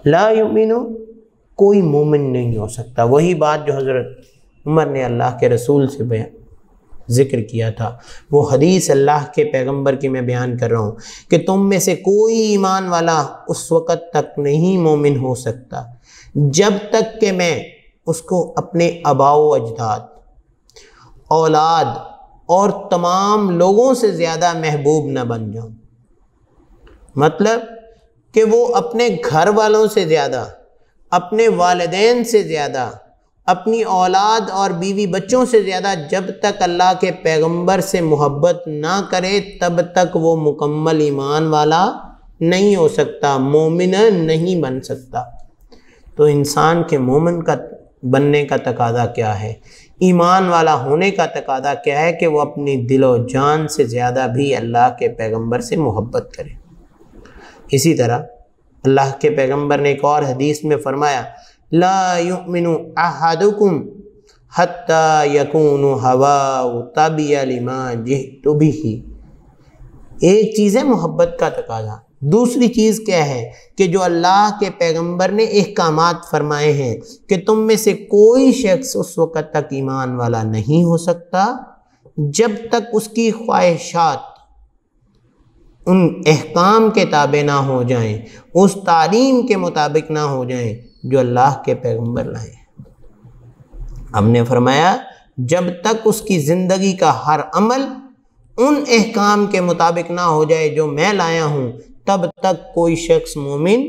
S2: لا یؤمن، کوئی مومن نہیں ہو سکتا۔ وہی بات جو حضرت عمر نے اللہ کے رسول سے ذکر کیا تھا، وہ حدیث اللہ کے پیغمبر کی میں بیان کر رہا ہوں کہ تم میں سے کوئی ایمان والا اس وقت تک نہیں مومن ہو سکتا جب تک کہ میں اس کو اپنے آباء و اجداد، اولاد اور تمام لوگوں سے زیادہ محبوب نہ بن جاؤں۔ مطلب کہ وہ اپنے گھر والوں سے زیادہ، اپنے والدین سے زیادہ، اپنی اولاد اور بیوی بچوں سے زیادہ جب تک اللہ کے پیغمبر سے محبت نہ کرے تب تک وہ مکمل ایمان والا نہیں ہو سکتا، مومن نہیں بن سکتا۔ تو انسان کے مومن کا بننے کا تقاضا کیا ہے؟ ایمان والا ہونے کا تقاضا کیا ہے؟ کہ وہ اپنی دل و جان سے زیادہ بھی اللہ کے پیغمبر سے محبت کرے۔ اسی طرح اللہ کے پیغمبر نے ایک اور حدیث میں فرمایا لا یؤمن احدکم حتی یکون ہواہ تابعا لما جئت بہ۔ ایک چیز ہے محبت کا تقاضا، دوسری چیز کیا ہے کہ جو اللہ کے پیغمبر نے احکامات فرمائے ہیں کہ تم میں سے کوئی شخص اس وقت تک ایمان والا نہیں ہو سکتا جب تک اس کی خواہشات ان احکام کے تابع نہ ہو جائیں، اس تعلیم کے مطابق نہ ہو جائیں جو اللہ کے پیغمبر لائے۔ ہم نے فرمایا جب تک اس کی زندگی کا ہر عمل ان احکام کے مطابق نہ ہو جائے جو میں لایا ہوں تب تک کوئی شخص مومن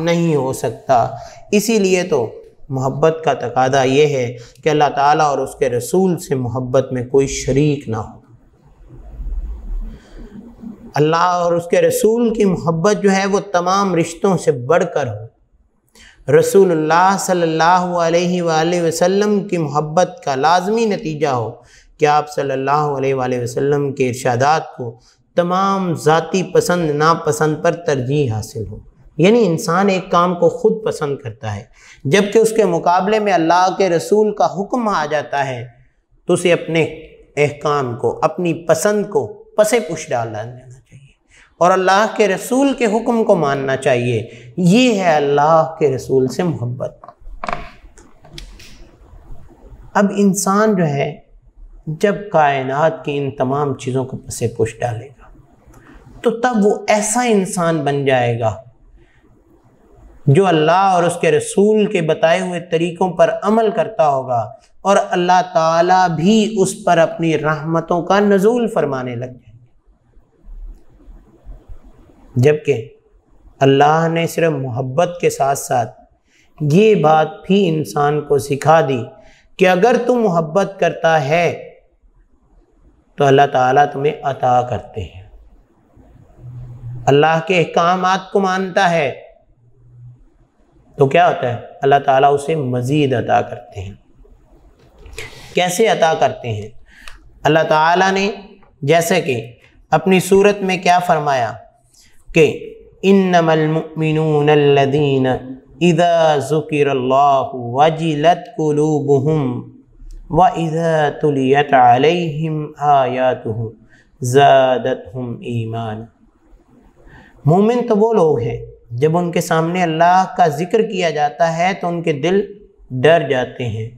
S2: نہیں ہو سکتا۔ اسی لیے تو محبت کا تقاضا یہ ہے کہ اللہ تعالیٰ اور اس کے رسول سے محبت میں کوئی شریک نہ ہو۔ اللہ اور اس کے رسول کی محبت جو ہے وہ تمام رشتوں سے بڑھ کر ہو۔ رسول اللہ صلی اللہ علیہ وآلہ وسلم کی محبت کا لازمی نتیجہ ہو کہ آپ صلی اللہ علیہ وآلہ وسلم کے ارشادات کو تمام ذاتی پسند ناپسند پر ترجیح حاصل ہو۔ یعنی انسان ایک کام کو خود پسند کرتا ہے، جبکہ اس کے مقابلے میں اللہ کے رسول کا حکم آ جاتا ہے تو اسے اپنے احکام کو، اپنی پسند کو پس پش ڈالنا چاہیے اور اللہ کے رسول کے حکم کو ماننا چاہیے۔ یہ ہے اللہ کے رسول سے محبت۔ اب انسان جو ہے جب کائنات کی ان تمام چیزوں کو پس پش ڈالے گا تو تب وہ ایسا انسان بن جائے گا جو اللہ اور اس کے رسول کے بتائے ہوئے طریقوں پر عمل کرتا ہوگا، اور اللہ تعالیٰ بھی اس پر اپنی رحمتوں کا نزول فرمانے لگ جائے۔ جبکہ اللہ نے صرف محبت کے ساتھ ساتھ یہ بات بھی انسان کو سکھا دی کہ اگر تو محبت کرتا ہے تو اللہ تعالیٰ تمہیں عطا کرتے ہیں۔ اللہ کے احکامات کو مانتا ہے تو کیا ہوتا ہے؟ اللہ تعالیٰ اسے مزید عطا کرتے ہیں۔ کیسے عطا کرتے ہیں؟ اللہ تعالیٰ نے جیسے کہ اپنی صورت میں کیا فرمایا کہ انما المؤمنون الذین اذا ذکر اللہ وجلت قلوبہم واذا تلیت علیہم آیاتہ زادتہم ایمانا۔ مومن تو وہ لوگ ہیں جب ان کے سامنے اللہ کا ذکر کیا جاتا ہے تو ان کے دل ڈر جاتے ہیں،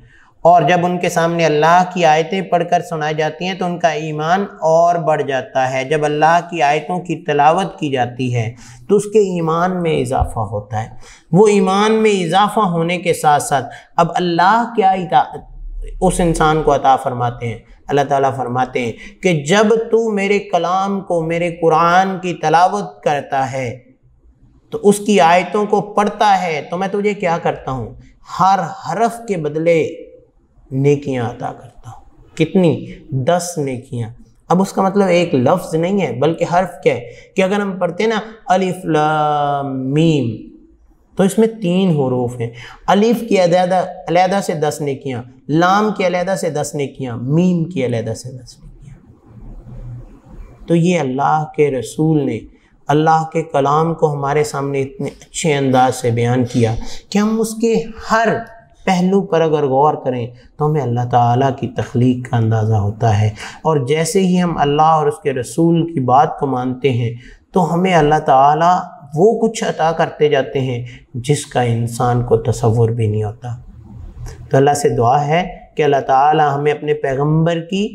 S2: اور جب ان کے سامنے اللہ کی آیتیں پڑھ کر سنائی جاتی ہیں تو ان کا ایمان اور بڑھ جاتا ہے۔ جب اللہ کی آیتوں کی تلاوت کی جاتی ہے تو اس کے ایمان میں اضافہ ہوتا ہے۔ وہ ایمان میں اضافہ ہونے کے ساتھ ساتھ اب اللہ کیا اس انسان کو عطا فرماتے ہیں۔ اللہ تعالیٰ فرماتے ہیں کہ جب تو میرے کلام کو، میرے قرآن کی تلاوت کرتا ہے تو اس کی آیتوں کو پڑھتا ہے تو میں تجھے کیا کرتا ہوں؟ ہر حرف کے بدلے نیکیاں عطا کرتا ہوں۔ کتنی؟ 10 نیکیاں۔ اب اس کا مطلب ایک لفظ نہیں ہے بلکہ حرف کیا ہے کہ اگر ہم پڑھتے ہیں نا الف لام میم تو اس میں 3 حروف ہیں۔ الف کی علیحدہ سے 10 نیکیاں، لام کی علیحدہ سے 10 نیکیاں، میم کی علیحدہ سے 10 نیکیاں۔ تو یہ اللہ کے رسول نے اللہ کے کلام کو ہمارے سامنے اتنے اچھے انداز سے بیان کیا کہ ہم اس کے ہر پہلو پر اگر غور کریں تو ہمیں اللہ تعالیٰ کی تخلیق کا اندازہ ہوتا ہے، اور جیسے ہی ہم اللہ اور اس کے رسول کی بات کو مانتے ہیں تو ہمیں اللہ تعالیٰ وہ کچھ عطا کرتے جاتے ہیں جس کا انسان کو تصور بھی نہیں ہوتا۔ تو اللہ سے دعا ہے کہ اللہ تعالیٰ ہمیں اپنے پیغمبر کی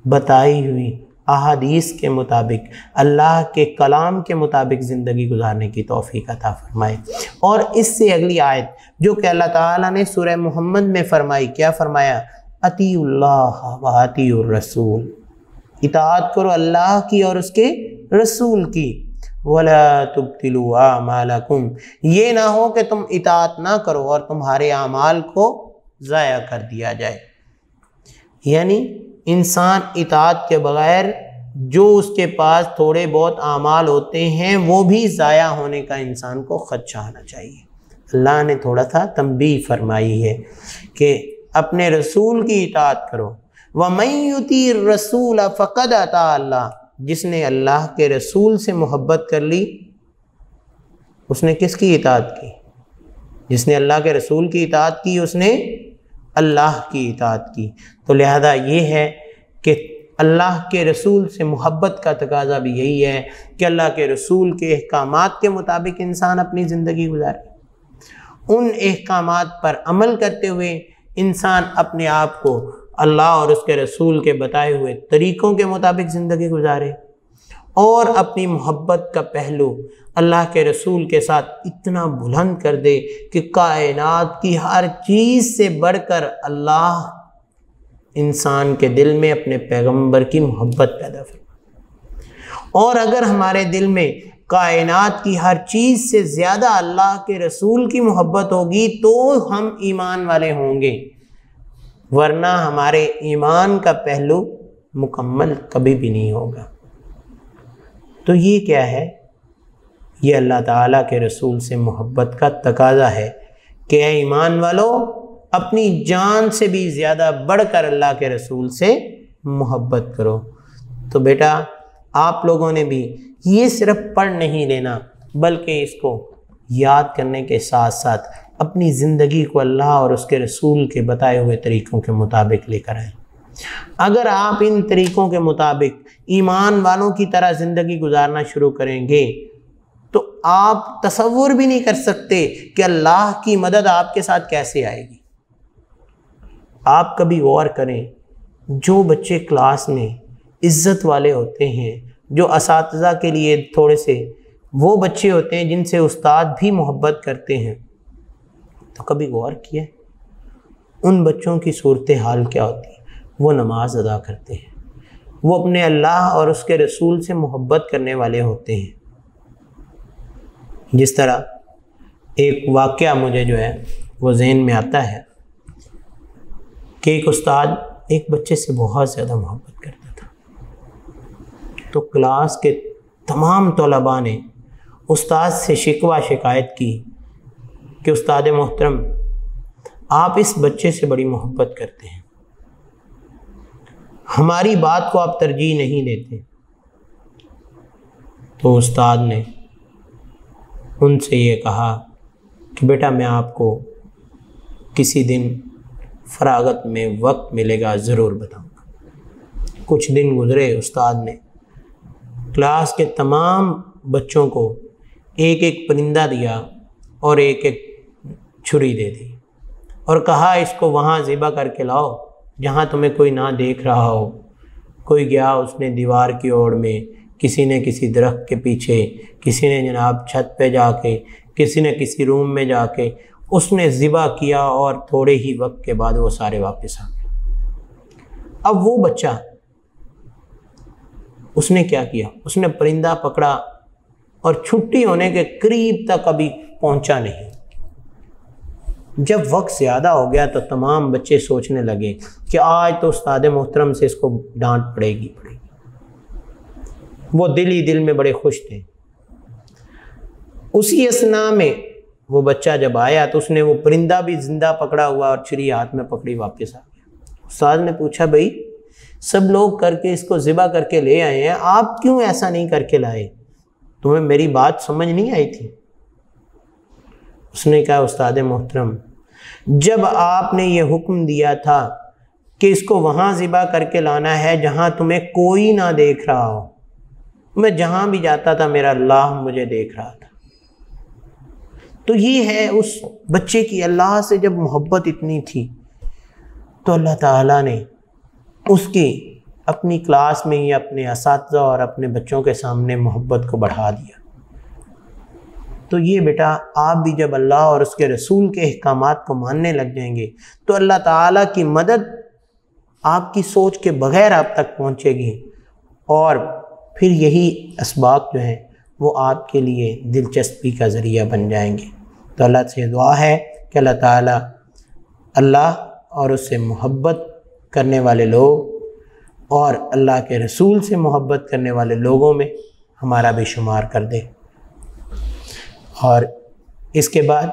S2: بتائی ہوئی احادیث کے مطابق، اللہ کے کلام کے مطابق زندگی گزارنے کی توفیق عطا فرمائے۔ اور اس سے اگلی آیت جو کہ اللہ تعالیٰ نے سورہ محمد میں فرمائی، کیا فرمایا؟ اطیعوا اللہ و اطیعوا الرسول، اطاعت کرو اللہ کی اور اس کے رسول کی، وَلَا تُبْتِلُوا أَعْمَالَكُمْ، یہ نہ ہو کہ تم اطاعت نہ کرو اور تمہارے اعمال کو ضائع کر دیا جائے۔ یعنی انسان اطاعت کے بغیر جو اس کے پاس تھوڑے بہت اعمال ہوتے ہیں وہ بھی ضائع ہونے کا انسان کو خدشہ آنا چاہیے۔ اللہ نے تھوڑا سا تنبیہ فرمائی ہے کہ اپنے رسول کی اطاعت کرو۔ وَمَن يُطِیعِ الرَّسُولَ فَقَدْ أَطَاعَ اللَّهَ، جس نے اللہ کے رسول سے محبت کر لی اس نے کس کی اطاعت کی؟ جس نے اللہ کے رسول کی اطاعت کی اس نے اللہ کی اطاعت کی۔ تو لہذا یہ ہے کہ اللہ کے رسول سے محبت کا تقاضا بھی یہی ہے کہ اللہ کے رسول کے احکامات کے مطابق انسان اپنی زندگی گزارے، ان احکامات پر عمل کرتے ہوئے انسان اپنے آپ کو اللہ اور اس کے رسول کے بتائے ہوئے طریقوں کے مطابق زندگی گزارے، اور اپنی محبت کا پہلو اللہ کے رسول کے ساتھ اتنا بلند کر دے کہ کائنات کی ہر چیز سے بڑھ کر اللہ انسان کے دل میں اپنے پیغمبر کی محبت پیدا فرمائے۔ اور اگر ہمارے دل میں کائنات کی ہر چیز سے زیادہ اللہ کے رسول کی محبت ہوگی تو ہم ایمان والے ہوں گے، ورنہ ہمارے ایمان کا پہلو مکمل کبھی بھی نہیں ہوگا۔ تو یہ کیا ہے؟ یہ اللہ تعالیٰ کے رسول سے محبت کا تقاضا ہے کہ اے ایمان والو اپنی جان سے بھی زیادہ بڑھ کر اللہ کے رسول سے محبت کرو۔ تو بیٹا آپ لوگوں نے بھی یہ صرف پڑھ نہیں لینا بلکہ اس کو یاد کرنے کے ساتھ ساتھ اپنی زندگی کو اللہ اور اس کے رسول کے بتائے ہوئے طریقوں کے مطابق لے کر آئیں۔ اگر آپ ان طریقوں کے مطابق ایمان والوں کی طرح زندگی گزارنا شروع کریں گے تو آپ تصور بھی نہیں کر سکتے کہ اللہ کی مدد آپ کے ساتھ کیسے آئے گی۔ آپ کبھی غور کریں، جو بچے کلاس میں عزت والے ہوتے ہیں، جو اساتذہ کے لیے تھوڑے سے وہ بچے ہوتے ہیں جن سے استاد بھی محبت کرتے ہیں، تو کبھی غور کیا ان بچوں کی صورتحال کیا ہوتی ہے؟ وہ نماز ادا کرتے ہیں، وہ اپنے اللہ اور اس کے رسول سے محبت کرنے والے ہوتے ہیں۔ جس طرح ایک واقعہ مجھے جو ہے وہ ذہن میں آتا ہے کہ ایک استاد ایک بچے سے بہت زیادہ محبت کرتا تھا، تو کلاس کے تمام طلباء نے استاد سے شکوہ شکایت کی کہ استاد محترم آپ اس بچے سے بڑی محبت کرتے ہیں، ہماری بات کو آپ ترجیح نہیں دیتے۔ تو استاد نے ان سے یہ کہا کہ بیٹا میں آپ کو کسی دن فراغت میں وقت ملے گا ضرور بتاؤں گا۔ کچھ دن گزرے، استاد نے کلاس کے تمام بچوں کو ایک ایک پرندہ دیا اور ایک ایک چھری دے دی اور کہا اس کو وہاں ذبح کر کے لاؤ جہاں تمہیں کوئی نہ دیکھ رہا ہو۔ کوئی گیا اس نے دیوار کی اوڑ میں، کسی نے کسی درخت کے پیچھے، کسی نے جناب چھت پہ جا کے، کسی نے کسی روم میں جا کے اس نے ذبح کیا اور تھوڑے ہی وقت کے بعد وہ سارے واپس آ گئے۔ اب وہ بچہ اس نے کیا کیا؟ اس نے پرندہ پکڑا اور چھٹی ہونے کے قریب تک ابھی پہنچا نہیں۔ جب وقت زیادہ ہو گیا تو تمام بچے سوچنے لگے کہ آج تو استاد محترم سے اس کو ڈانٹ پڑے گی۔ وہ دل ہی دل میں بڑے خوش تھے۔ اسی اثنا میں وہ بچہ جب آیا تو اس نے وہ پرندہ بھی زندہ پکڑا ہوا اور چھری ہاتھ میں پکڑی واپس آ گیا۔ استاد نے پوچھا بھائی سب لوگ کر کے اس کو ذبح کر کے لے آئے ہیں، آپ کیوں ایسا نہیں کر کے لائے؟ تمہیں میری بات سمجھ نہیں آئی تھی؟ اس نے کہا استاد محترم جب آپ نے یہ حکم دیا تھا کہ اس کو وہاں ذبح کر کے لانا ہے جہاں تمہیں کوئی نہ دیکھ رہا ہو، میں جہاں بھی جاتا تھا میرا اللہ مجھے دیکھ رہا تھا۔ تو یہ ہے اس بچے کی اللہ سے جب محبت اتنی تھی تو اللہ تعالیٰ نے اس کی اپنی کلاس میں یا اپنے اساتذہ اور اپنے بچوں کے سامنے محبت کو بڑھا دیا۔ تو یہ بیٹا آپ بھی جب اللہ اور اس کے رسول کے احکامات کو ماننے لگ جائیں گے تو اللہ تعالیٰ کی مدد آپ کی سوچ کے بغیر آپ تک پہنچے گی، اور پھر یہی اسباق جو ہیں وہ آپ کے لیے دلچسپی کا ذریعہ بن جائیں گے۔ تو اللہ سے دعا ہے کہ اللہ تعالیٰ اللہ اور اس سے محبت کرنے والے لوگ اور اللہ کے رسول سے محبت کرنے والے لوگوں میں ہمارا بھی شمار کر دے۔ اور اس کے بعد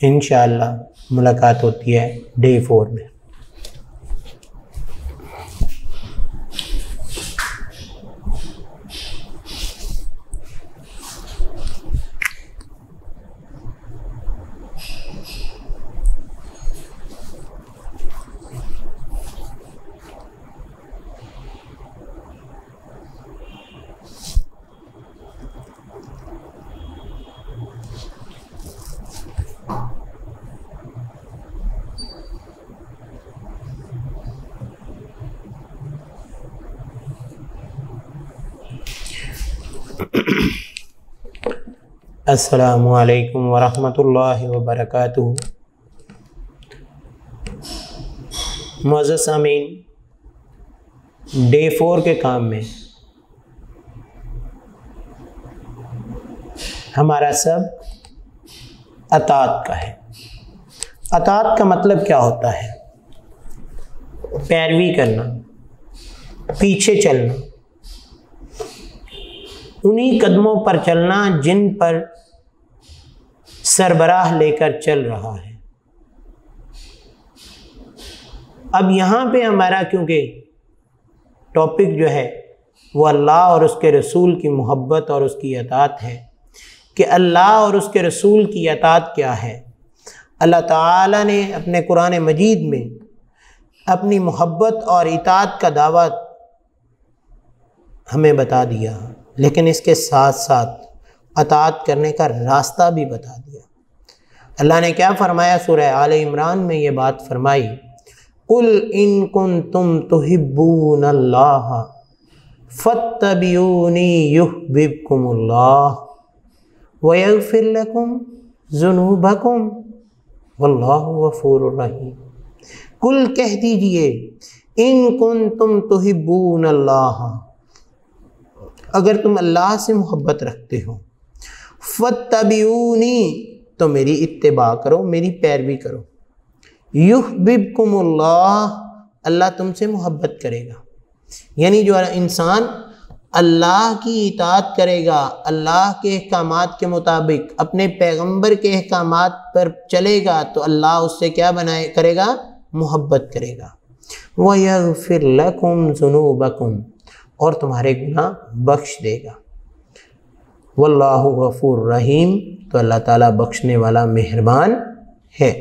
S2: انشاءاللہ ملاقات ہوتی ہے ڈے 4 میں۔ السلام علیکم ورحمۃ اللہ وبرکاتہ۔ معزز سامعین، ڈے 4 کے کام میں ہمارا سب اطاعت کا ہے۔ اطاعت کا مطلب کیا ہوتا ہے؟ پیروی کرنا، پیچھے چلنا، انہی قدموں پر چلنا جن پر سربراہ لے کر چل رہا ہے۔ اب یہاں پہ ہمارا کیونکہ ٹاپک جو ہے وہ اللہ اور اس کے رسول کی محبت اور اس کی اطاعت ہے کہ اللہ اور اس کے رسول کی اطاعت کیا ہے۔ اللہ تعالیٰ نے اپنے قرآن مجید میں اپنی محبت اور اطاعت کا دعوت ہمیں بتا دیا، لیکن اس کے ساتھ ساتھ اطاعت کرنے کا راستہ بھی بتا دیا۔ اللہ نے کیا فرمایا؟ سورہ آل عمران میں یہ بات فرمائی، قُلْ إِن كُنتُمْ تُحِبُّونَ اللَّهَ فَاتَّبِعُونِي يُحْبِبْكُمُ اللَّهُ وَيَغْفِرْ لَكُمْ ذُنُوبَكُمْ وَاللَّهُ غَفُورٌ رَحِيمٌ۔ قُلْ کہہ دیجئے، إِن كُنتُمْ تُحِبُّونَ اللَّهَ، اگر تم اللہ سے محبت رکھتے ہو، فَاتَّبِعُونِی، تو میری اتباع کرو، میری پیروی کرو، یحببکم اللہ، اللہ تم سے محبت کرے گا۔ یعنی جو انسان اللہ کی اطاعت کرے گا، اللہ کے احکامات کے مطابق اپنے پیغمبر کے احکامات پر چلے گا تو اللہ اس سے کیا کرے گا؟ محبت کرے گا۔ وَيَغْفِرْ لَكُمْ ذُنُوبَكُمْ، اور تمہارے گناہ بخش دے گا۔ واللہ غفور رحیم، تو اللہ تعالیٰ بخشنے والا مہربان ہے۔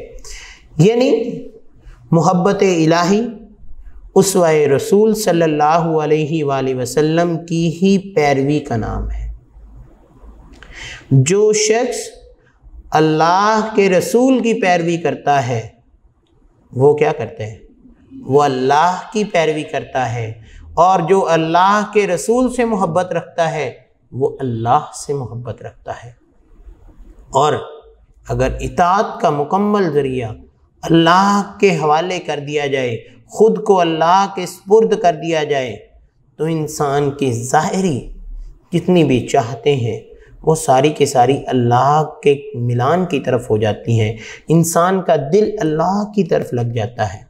S2: یعنی محبت الہی اسوہ رسول صلی اللہ علیہ وآلہ وسلم کی ہی پیروی کا نام ہے۔ جو شخص اللہ کے رسول کی پیروی کرتا ہے وہ کیا کرتے ہیں؟ وہ اللہ کی پیروی کرتا ہے، اور جو اللہ کے رسول سے محبت رکھتا ہے وہ اللہ سے محبت رکھتا ہے۔ اور اگر اطاعت کا مکمل ذریعہ اللہ کے حوالے کر دیا جائے، خود کو اللہ کے سپرد کر دیا جائے، تو انسان کی ظاہری جتنی بھی چاہتے ہیں وہ ساری کی ساری اللہ کے ملان کی طرف ہو جاتی ہیں، انسان کا دل اللہ کی طرف لگ جاتا ہے۔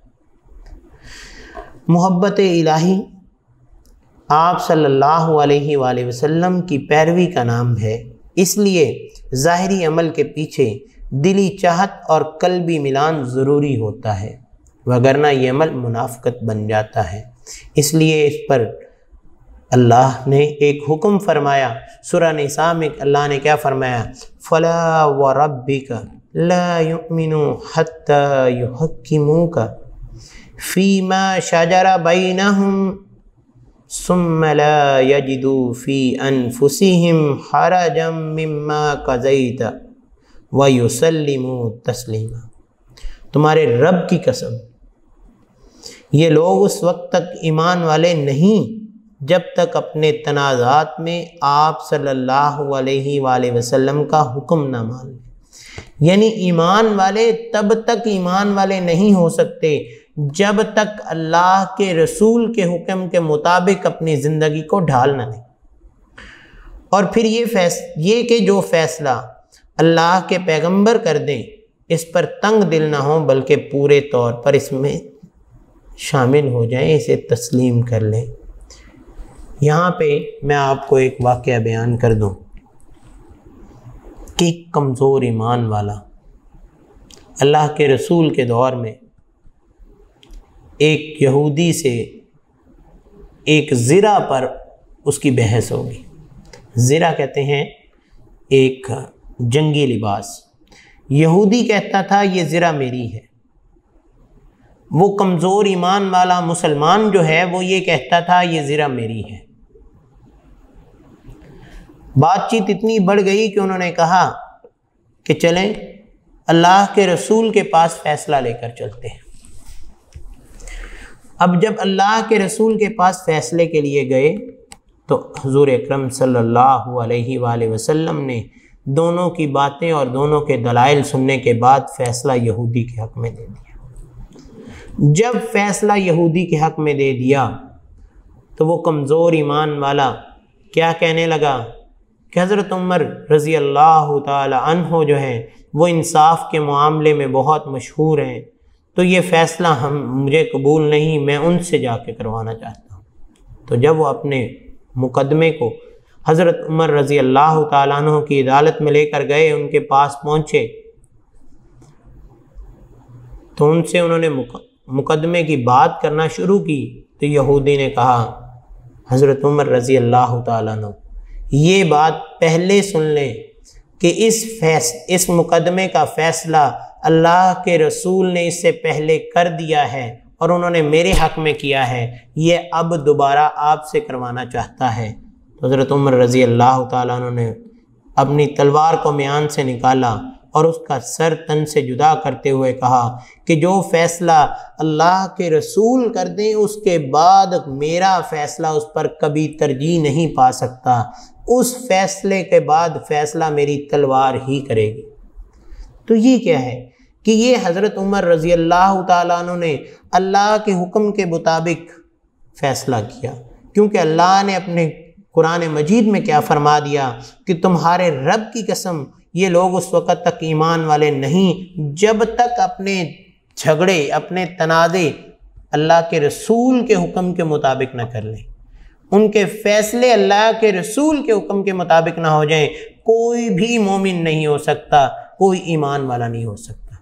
S2: محبت الہی آپ صلی اللہ علیہ وآلہ وسلم کی پیروی کا نام ہے، اس لیے ظاہری عمل کے پیچھے دلی چاہت اور قلبی ملان ضروری ہوتا ہے، وگرنہ یہ عمل منافقت بن جاتا ہے۔ اس لیے اس پر اللہ نے ایک حکم فرمایا، سورہ نساء میں اللہ نے کیا فرمایا؟ فَلَا وَرَبِّكَ لَا يُؤْمِنُوا حَتَّى يُحَكِّمُوكَ فِيمَا شَجَرَ بَيْنَهُمْ ثُمَّ لَا يَجِدُوا فِي أَنفُسِهِمْ حَرَجًا مِّمَّا قَضَيْتَ وَيُسَلِّمُوا تَسْلِيمًا۔ تمہارے رب کی قسم، یہ لوگ اس وقت تک ایمان والے نہیں جب تک اپنے تنازعات میں آپ صلی اللہ علیہ وآلہ وسلم کا حکم نہ مان لیں۔ یعنی ایمان والے تب تک ایمان والے نہیں ہو سکتے جب تک اللہ کے رسول کے حکم کے مطابق اپنی زندگی کو ڈھال نہ دیں، اور پھر یہ کہ جو فیصلہ اللہ کے پیغمبر کر دیں اس پر تنگ دل نہ ہوں، بلکہ پورے طور پر اس میں شامل ہو جائیں، اسے تسلیم کر لیں۔ یہاں پہ میں آپ کو ایک واقعہ بیان کر دوں کہ کمزور ایمان والا اللہ کے رسول کے دور میں ایک یہودی سے ایک زرہ پر اس کی بحث ہوگی۔ زرہ کہتے ہیں ایک جنگی لباس۔ یہودی کہتا تھا یہ زرہ میری ہے، وہ کمزور ایمان والا مسلمان جو ہے وہ یہ کہتا تھا یہ زرہ میری ہے۔ بات چیت اتنی بڑھ گئی کہ انہوں نے کہا کہ چلیں اللہ کے رسول کے پاس فیصلہ لے کر چلتے ہیں۔ اب جب اللہ کے رسول کے پاس فیصلے کے لیے گئے تو حضور اکرم صلی اللہ علیہ وآلہ وسلم نے دونوں کی باتیں اور دونوں کے دلائل سننے کے بعد فیصلہ یہودی کے حق میں دے دیا۔ جب فیصلہ یہودی کے حق میں دے دیا تو وہ کمزور ایمان والا کیا کہنے لگا کہ حضرت عمر رضی اللہ تعالی عنہ جو ہیں وہ انصاف کے معاملے میں بہت مشہور ہیں، تو یہ فیصلہ مجھے قبول نہیں، میں ان سے جا کے کروانا چاہتا ہوں۔ تو جب وہ اپنے مقدمے کو حضرت عمر رضی اللہ تعالیٰ عنہ کی عدالت میں لے کر گئے، ان کے پاس پہنچے تو ان سے انہوں نے مقدمے کی بات کرنا شروع کی، تو یہودی نے کہا حضرت عمر رضی اللہ تعالیٰ عنہ یہ بات پہلے سن لیں کہ اس مقدمے کا فیصلہ اللہ کے رسول نے اس سے پہلے کر دیا ہے اور انہوں نے میرے حق میں کیا ہے، یہ اب دوبارہ آپ سے کروانا چاہتا ہے۔ تو حضرت عمر رضی اللہ تعالیٰ عنہ نے اپنی تلوار کو میان سے نکالا اور اس کا سر تن سے جدا کرتے ہوئے کہا کہ جو فیصلہ اللہ کے رسول کر دیں اس کے بعد میرا فیصلہ اس پر کبھی ترجیح نہیں پا سکتا، اس فیصلے کے بعد فیصلہ میری تلوار ہی کرے گی۔ تو یہ کیا ہے کہ یہ حضرت عمر رضی اللہ تعالیٰ عنہ نے اللہ کے حکم کے مطابق فیصلہ کیا، کیونکہ اللہ نے اپنے قرآن مجید میں کیا فرما دیا کہ تمہارے رب کی قسم یہ لوگ اس وقت تک ایمان والے نہیں جب تک اپنے جھگڑے اپنے تنازع اللہ کے رسول کے حکم کے مطابق نہ کر لیں، ان کے فیصلے اللہ کے رسول کے حکم کے مطابق نہ ہو جائیں، کوئی بھی مومن نہیں ہو سکتا، کوئی ایمان والا نہیں ہو سکتا۔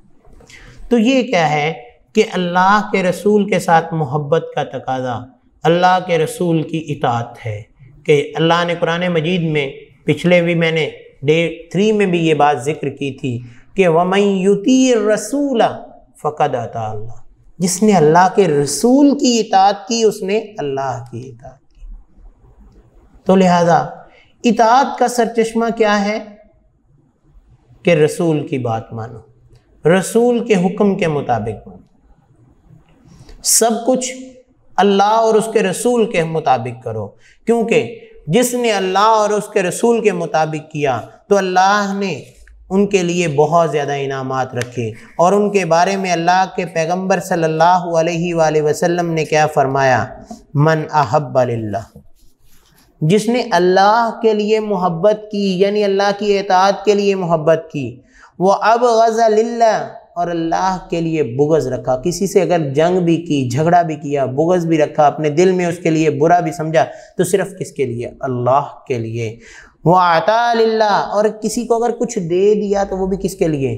S2: تو یہ کیا ہے کہ اللہ کے رسول کے ساتھ محبت کا تقاضا اللہ کے رسول کی اطاعت ہے، کہ اللہ نے قرآن مجید میں پچھلے بھی میں نے ڈے 3 میں بھی یہ بات ذکر کی تھی کہ وَمَن يُطِیعِ الرَّسُولَ فَقَدْ أَطَاعَ اللَّهَ، جس نے اللہ کے رسول کی اطاعت کی اس نے اللہ کی اطاعت کی۔ تو لہذا اطاعت کا سرچشمہ کیا ہے کہ رسول کی بات مانو، رسول کے حکم کے مطابق مانو، سب کچھ اللہ اور اس کے رسول کے مطابق کرو، کیونکہ جس نے اللہ اور اس کے رسول کے مطابق کیا تو اللہ نے ان کے لیے بہت زیادہ انعامات رکھے۔ اور ان کے بارے میں اللہ کے پیغمبر صلی اللہ علیہ وآلہ وسلم نے کیا فرمایا؟ من احب للہ، جس نے اللہ کے لیے محبت کی، یعنی اللہ کی اطاعت کے لیے محبت کی، وہ ابغض للہ، اور اللہ کے لیے بغض رکھا، کسی سے اگر جنگ بھی کی، جھگڑا بھی کیا، بغض بھی رکھا، اپنے دل میں اس کے لیے برا بھی سمجھا، تو صرف کس کے لیے؟ اللہ کے لیے۔ وَأَعْطَىٰ لِلَّهِ، اور کسی کو اگر کچھ دے دیا تو وہ بھی کس کے لیے؟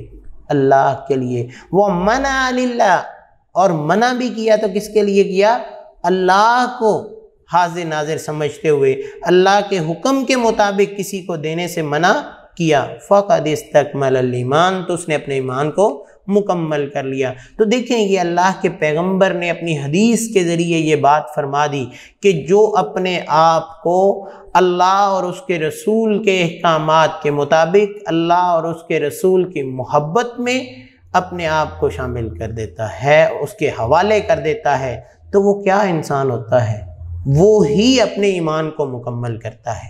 S2: اللہ کے لیے۔ وَمَنَعَ لِلَّهِ، اور منع بھی کیا تو کس کے لیے کیا؟ اللہ کو حاضر ناظر سمجھتے ہوئے اللہ کے حکم کے مطابق کسی کو دینے سے منع کیا، فَقَدْ اسْتَكْمَلَ الْإِيمَانَ، تو اس نے اپنے ایمان کو مکمل کر لیا۔ تو دیکھیں یہ اللہ کے پیغمبر نے اپنی حدیث کے ذریعے یہ بات فرما دی کہ جو اپنے آپ کو اللہ اور اس کے رسول کے احکامات کے مطابق اللہ اور اس کے رسول کی محبت میں اپنے آپ کو شامل کر دیتا ہے، اس کے حوالے کر دیتا ہے، تو وہ کیا انسان ہوتا ہے؟ وہ ہی اپنے ایمان کو مکمل کرتا ہے۔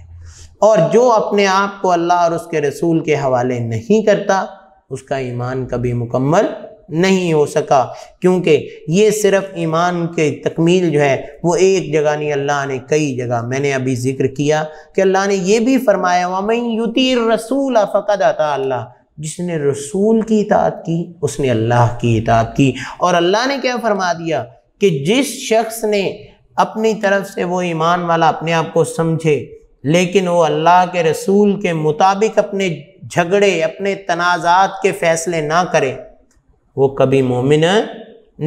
S2: اور جو اپنے آپ کو اللہ اور اس کے رسول کے حوالے نہیں کرتا، اس کا ایمان کبھی مکمل نہیں ہو سکا، کیونکہ یہ صرف ایمان کی تکمیل جو ہے وہ ایک جگہ نہیں، اللہ نے کئی جگہ، میں نے ابھی ذکر کیا کہ اللہ نے یہ بھی فرمایا وَمَن يُطِعِ الرَّسُولَ فَقَدْ أَطَاعَ اللَّهَ، جس نے رسول کی اطاعت کی اس نے اللہ کی اطاعت کی۔ اور اللہ نے کیا فرما دیا کہ جس شخص نے اپنی طرف سے وہ ایمان والا اپنے آپ کو سمجھے لیکن وہ اللہ کے رسول کے مطابق اپنے جھگڑے، اپنے تنازعات کے فیصلے نہ کرے، وہ کبھی مومن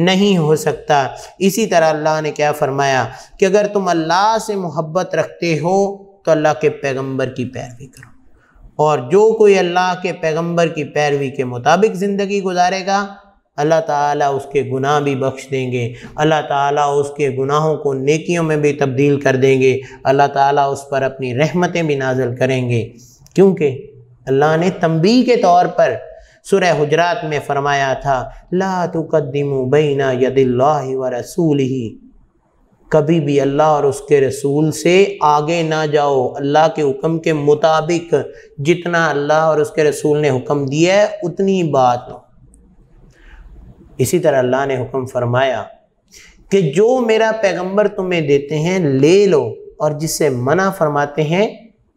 S2: نہیں ہو سکتا۔ اسی طرح اللہ نے کیا فرمایا کہ اگر تم اللہ سے محبت رکھتے ہو تو اللہ کے پیغمبر کی پیروی کرو، اور جو کوئی اللہ کے پیغمبر کی پیروی کے مطابق زندگی گزارے گا اللہ تعالیٰ اس کے گناہ بھی بخش دیں گے، اللہ تعالیٰ اس کے گناہوں کو نیکیوں میں بھی تبدیل کر دیں گے، اللہ تعالیٰ اس پر اپنی رحمتیں بھی نازل کریں گے، کیونکہ اللہ نے تنبیہ کے طور پر سورہ حجرات میں فرمایا تھا لا تقدموا بین ید اللہ ورسولہ، کبھی بھی اللہ اور اس کے رسول سے آگے نہ جاؤ، اللہ کے حکم کے مطابق جتنا اللہ اور اس کے رسول نے حکم دیا ہے اتنی بات ہو۔ اسی طرح اللہ نے حکم فرمایا کہ جو میرا پیغمبر تمہیں دیتے ہیں لے لو، اور جس سے منع فرماتے ہیں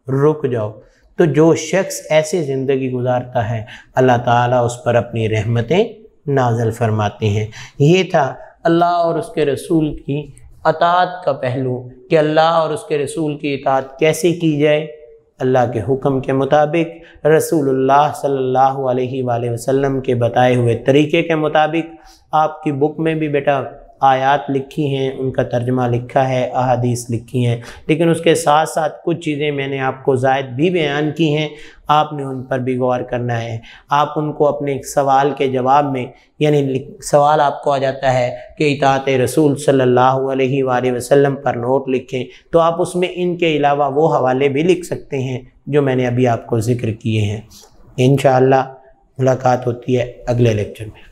S2: رک جاؤ۔ تو جو شخص ایسے زندگی گزارتا ہے اللہ تعالیٰ اس پر اپنی رحمتیں نازل فرماتے ہیں۔ یہ تھا اللہ اور اس کے رسول کی اطاعت کا پہلو کہ اللہ اور اس کے رسول کی اطاعت کیسے کی جائے؟ اللہ کے حکم کے مطابق، رسول اللہ صلی اللہ علیہ وآلہ وسلم کے بتائے ہوئے طریقے کے مطابق۔ آپ کی بک میں بھی بیٹا آیات لکھی ہیں، ان کا ترجمہ لکھا ہے، احادیث لکھی ہیں، لیکن اس کے ساتھ ساتھ کچھ چیزیں میں نے آپ کو زائد بھی بیان کی ہیں، آپ نے ان پر بھی غور کرنا ہے۔ آپ ان کو اپنے ایک سوال کے جواب میں، یعنی سوال آپ کو آ جاتا ہے کہ اطاعت رسول صلی اللہ علیہ وآلہ وسلم پر نوٹ لکھیں، تو آپ اس میں ان کے علاوہ وہ حوالے بھی لکھ سکتے ہیں جو میں نے ابھی آپ کو ذکر کیے ہیں۔ انشاءاللہ ملاقات ہوتی ہے اگلے لیکچر میں۔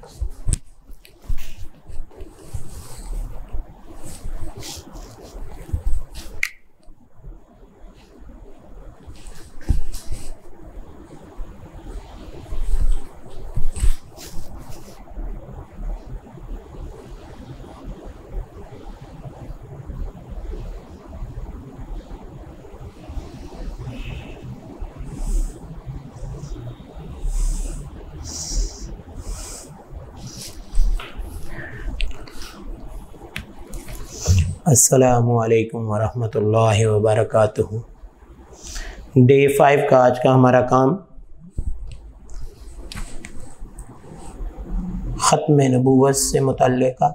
S2: السلام علیکم ورحمۃ اللہ وبرکاتہ۔ ڈے 5 کا آج کا ہمارا کام ختم نبوت سے متعلقہ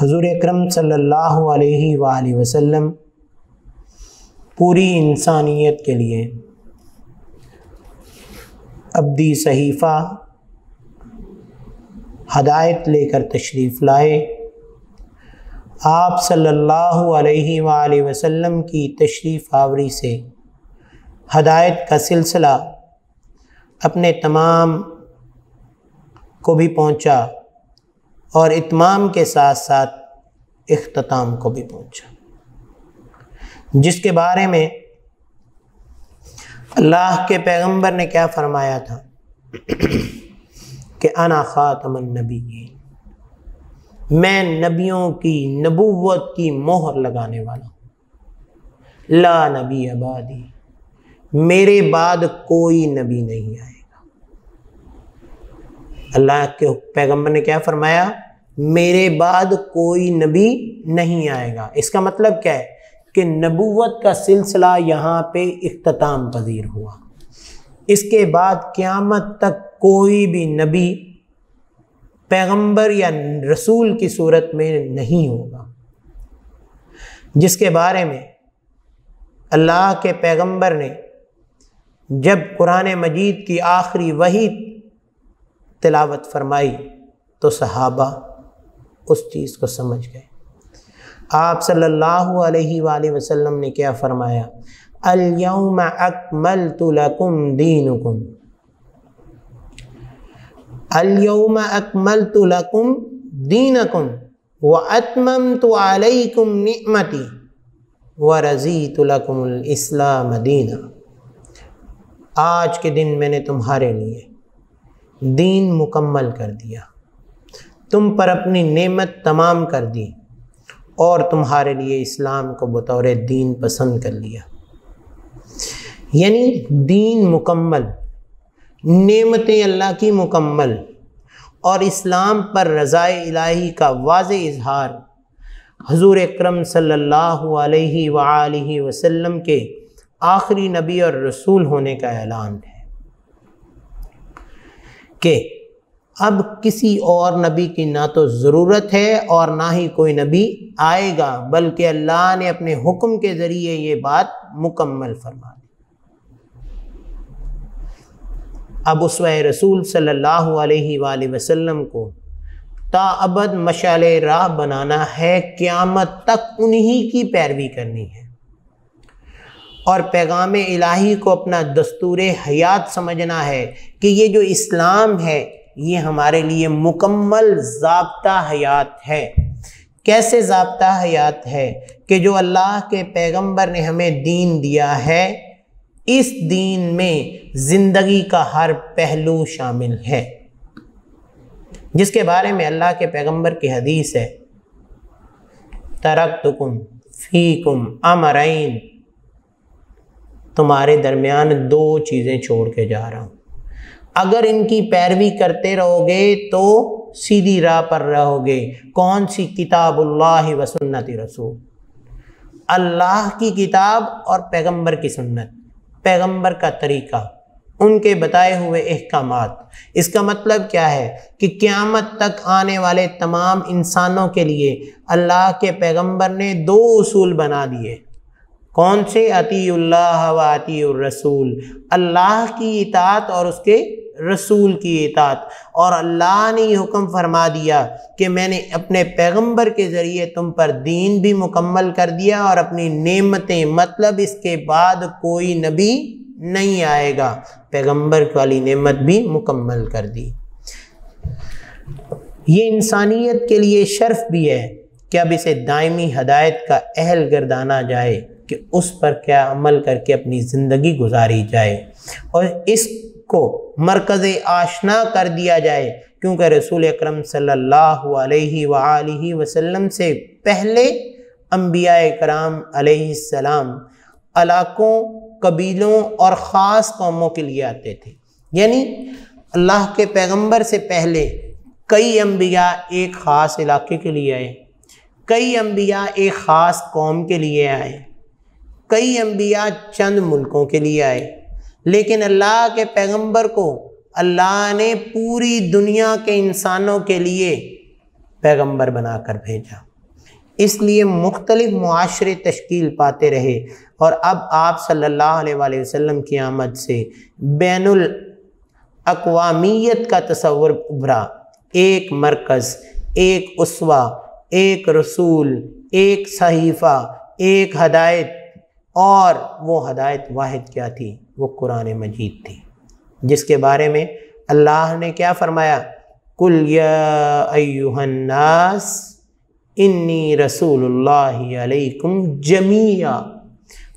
S2: حضور اکرم صلی اللہ علیہ وآلہ وسلم پوری انسانیت کے لیے ابدی صحیفہ ہدایت لے کر تشریف لائے۔ آپ صلی اللہ علیہ وآلہ وسلم کی تشریف آوری سے ہدایت کا سلسلہ اپنے تمام کو بھی پہنچا اور اتمام کے ساتھ ساتھ اختتام کو بھی پہنچا، جس کے بارے میں اللہ کے پیغمبر نے کیا فرمایا تھا کہ انا خاتم النبیین، میں نبیوں کی نبوت کی مہر لگانے والا ہوں، لا نبی بعدی، میرے بعد کوئی نبی نہیں آئے گا۔ اللہ کے پیغمبر نے کیا فرمایا؟ میرے بعد کوئی نبی نہیں آئے گا۔ اس کا مطلب کیا ہے کہ نبوت کا سلسلہ یہاں پہ اختتام پذیر ہوا۔ اس کے بعد قیامت تک کوئی بھی نبی پیغمبر یا رسول کی صورت میں نہیں ہوگا، جس کے بارے میں اللہ کے پیغمبر نے جب قرآن مجید کی آخری وحی تلاوت فرمائی تو صحابہ اس چیز کو سمجھ گئے۔ آپ صلی اللہ علیہ وآلہ وسلم نے کیا فرمایا؟ الیوم اکملت لکم دینکم، الیوم اکملت لکم دینکم واتممت علیکم نعمتی ورضیت لکم الاسلام دینا۔ آج کے دن میں نے تمہارے لیے دین مکمل کر دیا، تم پر اپنی نعمت تمام کر دی اور تمہارے لیے اسلام کو بطور دین پسند کر لیا۔ یعنی دین مکمل، نعمتیں اللہ کی مکمل، اور اسلام پر رضا الہی کا واضح اظہار حضور اکرم صلی اللہ علیہ وآلہ وسلم کے آخری نبی اور رسول ہونے کا اعلان ہے کہ اب کسی اور نبی کی نہ تو ضرورت ہے اور نہ ہی کوئی نبی آئے گا، بلکہ اللہ نے اپنے حکم کے ذریعے یہ بات مکمل فرما دی۔ اب اسوہ رسول صلی اللہ علیہ وآلہ وسلم کو تا ابد مشعل راہ بنانا ہے، قیامت تک انہی کی پیروی کرنی ہے، اور پیغام الہی کو اپنا دستور حیات سمجھنا ہے کہ یہ جو اسلام ہے یہ ہمارے لیے مکمل ضابطہ حیات ہے۔ کیسے ضابطہ حیات ہے؟ کہ جو اللہ کے پیغمبر نے ہمیں دین دیا ہے، اس دین میں زندگی کا ہر پہلو شامل ہے، جس کے بارے میں اللہ کے پیغمبر کی حدیث ہے، ترکتکم فیکم امرین، تمہارے درمیان دو چیزیں چھوڑ کے جا رہا ہوں، اگر ان کی پیروی کرتے رہو گے تو سیدھی راہ پر رہو گے۔ کون سی؟ کتاب اللہ و سنت رسول، اللہ کی کتاب اور پیغمبر کی سنت، پیغمبر کا طریقہ، ان کے بتائے ہوئے احکامات۔ اس کا مطلب کیا ہے کہ قیامت تک آنے والے تمام انسانوں کے لیے اللہ کے پیغمبر نے دو اصول بنا دیے۔ کون سے؟ اطیع اللہ و اطیع الرسول، اللہ کی اطاعت اور اس کے رسول کی اطاعت۔ اور اللہ نے یہ حکم فرما دیا کہ میں نے اپنے پیغمبر کے ذریعے تم پر دین بھی مکمل کر دیا اور اپنی نعمتیں، مطلب اس کے بعد کوئی نبی نہیں آئے گا، پیغمبر والی نعمت بھی مکمل کر دی۔ یہ انسانیت کے لیے شرف بھی ہے کہ اب اسے دائمی ہدایت کا اہل گردانا جائے کہ اس پر کیا عمل کر کے اپنی زندگی گزاری جائے، اور اس کو مرکز آشنا کر دیا جائے، کیونکہ رسول اکرم صلی اللہ علیہ وآلہ وسلم سے پہلے انبیاء کرام علیہ السلام علاقوں، قبیلوں اور خاص قوموں کے لیے آتے تھے۔ یعنی اللہ کے پیغمبر سے پہلے کئی انبیاء ایک خاص علاقے کے لیے آئے، کئی انبیاء ایک خاص قوم کے لیے آئے، کئی انبیاء چند ملکوں کے لیے آئے، لیکن اللہ کے پیغمبر کو اللہ نے پوری دنیا کے انسانوں کے لیے پیغمبر بنا کر بھیجا۔ اس لیے مختلف معاشرے تشکیل پاتے رہے، اور اب آپ صلی اللہ علیہ وآلہ وسلم کی آمد سے بین الاقوامیت کا تصور ابھرا۔ ایک مرکز، ایک اسوہ، ایک رسول، ایک صحیفہ، ایک ہدایت، اور وہ ہدایت واحد کیا تھی؟ وہ قرآن مجید تھی، جس کے بارے میں اللہ نے کیا فرمایا؟ قُلْ يَا أَيُّهَا النَّاسِ إِنِّي رَسُولُ اللَّهِ عَلَيْكُمْ جَمِيعًا،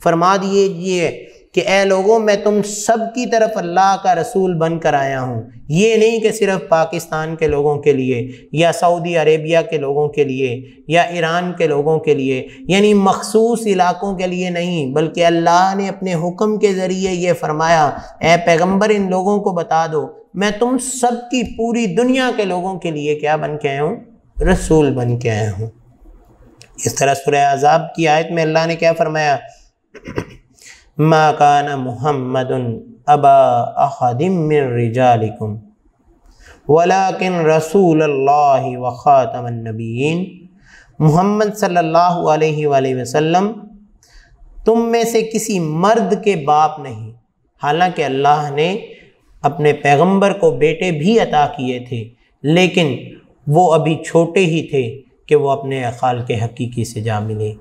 S2: فرما دیجئے کہ اے لوگوں میں تم سب کی طرف اللہ کا رسول بن کر آیا ہوں، یہ نہیں کہ صرف پاکستان کے لوگوں کے لیے یا سعودی عربیہ کے لوگوں کے لیے یا ایران کے لوگوں کے لیے، یعنی مخصوص علاقوں کے لیے نہیں، بلکہ اللہ نے اپنے حکم کے ذریعے یہ فرمایا اے پیغمبر ان لوگوں کو بتا دو میں تم سب کی پوری دنیا کے لوگوں کے لیے کیا بن کے آیا ہوں؟ رسول بن کے آیا ہوں۔ اس طرح سورہ احزاب کی آیت میں اللہ نے کیا فرمایا؟ ما کان محمد ابا احد من رجالکم ولکن رسول اللہ وخاتم النبیین، محمد صلی اللہ علیہ وآلہ وسلم تم میں سے کسی مرد کے باپ نہیں، حالانکہ اللہ نے اپنے پیغمبر کو بیٹے بھی عطا کیے تھے لیکن وہ ابھی چھوٹے ہی تھے کہ وہ اپنے خالق حقیقی سے جا ملے۔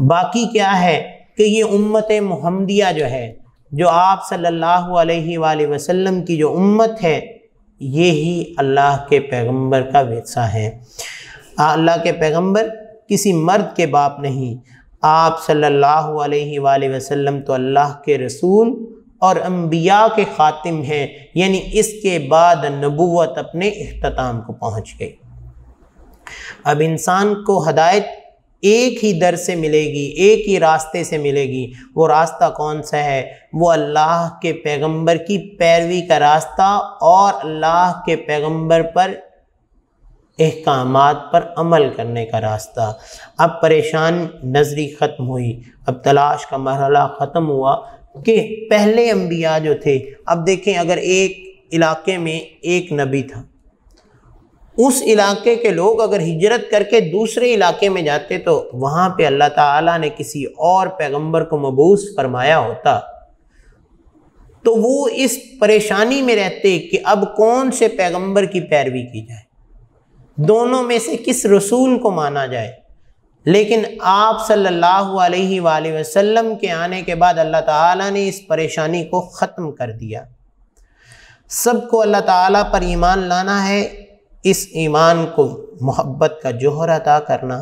S2: باقی کیا ہے کہ یہ امت محمدیہ جو ہے، جو آپ صلی اللہ علیہ وآلہ وسلم کی جو امت ہے، یہی اللہ کے پیغمبر کا ورثہ ہے۔ اللہ کے پیغمبر کسی مرد کے باپ نہیں، آپ صلی اللہ علیہ وآلہ وسلم تو اللہ کے رسول اور انبیاء کے خاتم ہیں، یعنی اس کے بعد نبوت اپنے اختتام کو پہنچ گئی۔ اب انسان کو ہدایت ایک ہی در سے ملے گی، ایک ہی راستے سے ملے گی۔ وہ راستہ کون سا ہے؟ وہ اللہ کے پیغمبر کی پیروی کا راستہ اور اللہ کے پیغمبر پر احکامات پر عمل کرنے کا راستہ۔ اب پریشان نظری ختم ہوئی، اب تلاش کا مرحلہ ختم ہوا کہ پہلے انبیاء جو تھے، اب دیکھیں اگر ایک علاقے میں ایک نبی تھا، اس علاقے کے لوگ اگر ہجرت کر کے دوسرے علاقے میں جاتے تو وہاں پہ اللہ تعالیٰ نے کسی اور پیغمبر کو مبعوث فرمایا ہوتا تو وہ اس پریشانی میں رہتے کہ اب کون سے پیغمبر کی پیروی کی جائے، دونوں میں سے کس رسول کو مانا جائے۔ لیکن آپ صلی اللہ علیہ وآلہ وسلم کے آنے کے بعد اللہ تعالیٰ نے اس پریشانی کو ختم کر دیا۔ سب کو اللہ تعالیٰ پر ایمان لانا ہے، اس ایمان کو محبت کا جوہر عطا کرنا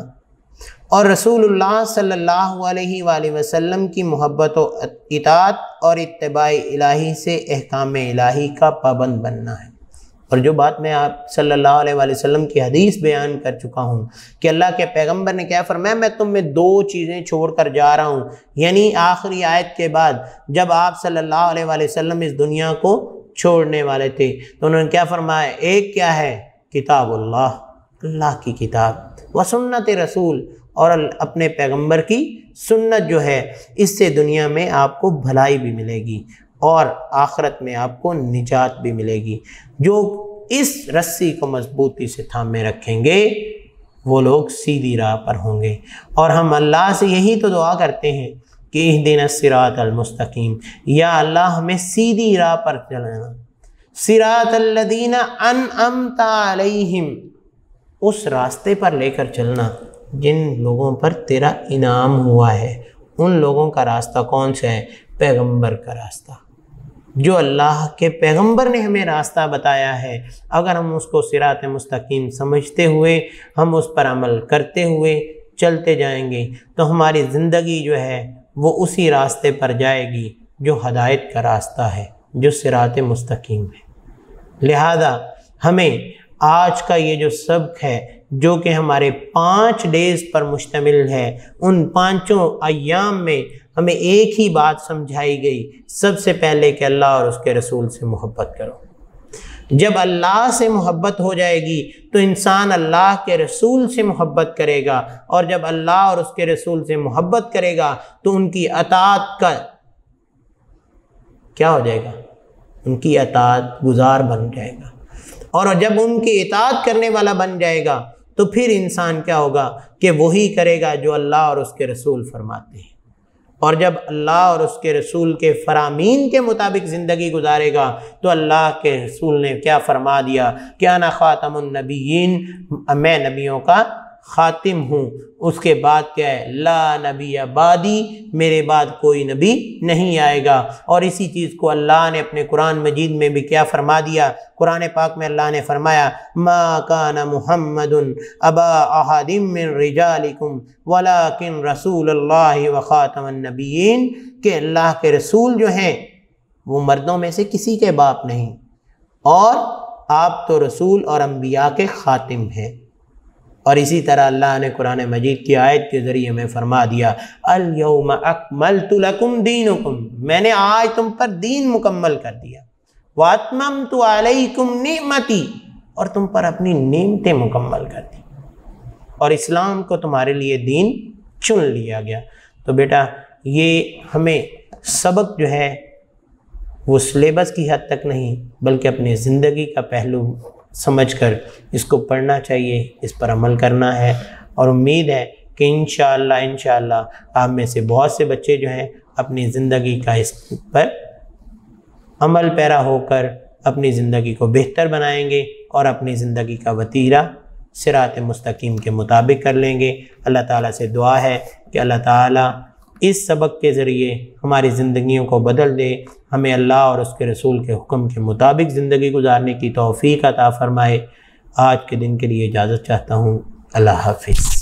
S2: اور رسول اللہ صلی اللہ علیہ وآلہ وسلم کی محبت و اطاعت اور اتباع الہی سے احکام الہی کا پابند بننا ہے۔ اور جو بات میں آپ صلی اللہ علیہ وآلہ وسلم کی حدیث بیان کر چکا ہوں کہ اللہ کے پیغمبر نے کیا فرمایا، میں تم میں دو چیزیں چھوڑ کر جا رہا ہوں، یعنی آخری آیت کے بعد جب آپ صلی اللہ علیہ وآلہ وسلم اس دنیا کو چھوڑنے والے تھے تو انہوں نے کیا فرمایا؟ ایک کیا ہے؟ کتاب اللہ، اللہ کی کتاب، و سنت رسول، اور اپنے پیغمبر کی سنت جو ہے، اس سے دنیا میں آپ کو بھلائی بھی ملے گی اور آخرت میں آپ کو نجات بھی ملے گی۔ جو اس رسی کو مضبوطی سے تھامے رکھیں گے وہ لوگ سیدھی راہ پر ہوں گے۔ اور ہم اللہ سے یہی تو دعا کرتے ہیں کہ اہدنا الصراط المستقیم، یا اللہ ہمیں سیدھی راہ پر چلانا، صراط الذین انعمت علیہم، اس راستے پر لے کر چلنا جن لوگوں پر تیرا انعام ہوا ہے۔ ان لوگوں کا راستہ کون سا ہے؟ پیغمبر کا راستہ، جو اللہ کے پیغمبر نے ہمیں راستہ بتایا ہے۔ اگر ہم اس کو صراط مستقیم سمجھتے ہوئے ہم اس پر عمل کرتے ہوئے چلتے جائیں گے تو ہماری زندگی جو ہے وہ اسی راستے پر جائے گی جو ہدایت کا راستہ ہے، جو صراط مستقیم ہے۔ لہذا ہمیں آج کا یہ جو سبق ہے جو کہ ہمارے 5 ڈیز پر مشتمل ہے، ان 5 ایام میں ہمیں ایک ہی بات سمجھائی گئی، سب سے پہلے کہ اللہ اور اس کے رسول سے محبت کرو۔ جب اللہ سے محبت ہو جائے گی تو انسان اللہ کے رسول سے محبت کرے گا، اور جب اللہ اور اس کے رسول سے محبت کرے گا تو ان کی اطاعت کا کیا ہو جائے گا؟ ان کی اطاعت گزار بن جائے گا، اور جب ان کی اطاعت کرنے والا بن جائے گا تو پھر انسان کیا ہوگا کہ وہی کرے گا جو اللہ اور اس کے رسول فرماتے ہیں۔ اور جب اللہ اور اس کے رسول کے فرامین کے مطابق زندگی گزارے گا تو اللہ کے رسول نے کیا فرما دیا کہ انا خاتم النبیین، میں نبیوں کا خاتم ہوں، اس کے بعد کیا ہے؟ لا نبی بعدی، میرے بعد کوئی نبی نہیں آئے گا۔ اور اسی چیز کو اللہ نے اپنے قرآن مجید میں بھی کیا فرما دیا؟ قرآن پاک میں اللہ نے فرمایا ما کان محمد ابا احد من رجالکم ولکن رسول اللہ وخاتم النبیین، کہ اللہ کے رسول جو ہیں وہ مردوں میں سے کسی کے باپ نہیں، اور آپ تو رسول اور انبیاء کے خاتم ہیں۔ اور اسی طرح اللہ نے قرآن مجید کی آیت کے ذریعے میں فرما دیا الیوم اکملت لکم دینکم، میں نے آج تم پر دین مکمل کر دیا، واتممت علیکم نعمتی، اور تم پر اپنی نعمتیں مکمل کر دی، اور اسلام کو تمہارے لیے دین چن لیا گیا۔ تو بیٹا یہ ہمیں سبق جو ہے وہ سلیبس کی حد تک نہیں بلکہ اپنی زندگی کا پہلو سمجھ کر اس کو پڑھنا چاہیے، اس پر عمل کرنا ہے، اور امید ہے کہ انشاءاللہ آپ میں سے بہت سے بچے جو ہیں اپنی زندگی کا اس پر عمل پیرا ہو کر اپنی زندگی کو بہتر بنائیں گے اور اپنی زندگی کا وتیرہ صراط مستقیم کے مطابق کر لیں گے۔ اللہ تعالیٰ سے دعا ہے کہ اللہ تعالیٰ اس سبق کے ذریعے ہماری زندگیوں کو بدل دے، ہمیں اللہ اور اس کے رسول کے حکم کے مطابق زندگی گزارنے کی توفیق عطا فرمائے۔ آج کے دن کے لیے اجازت چاہتا ہوں۔ اللہ حافظ۔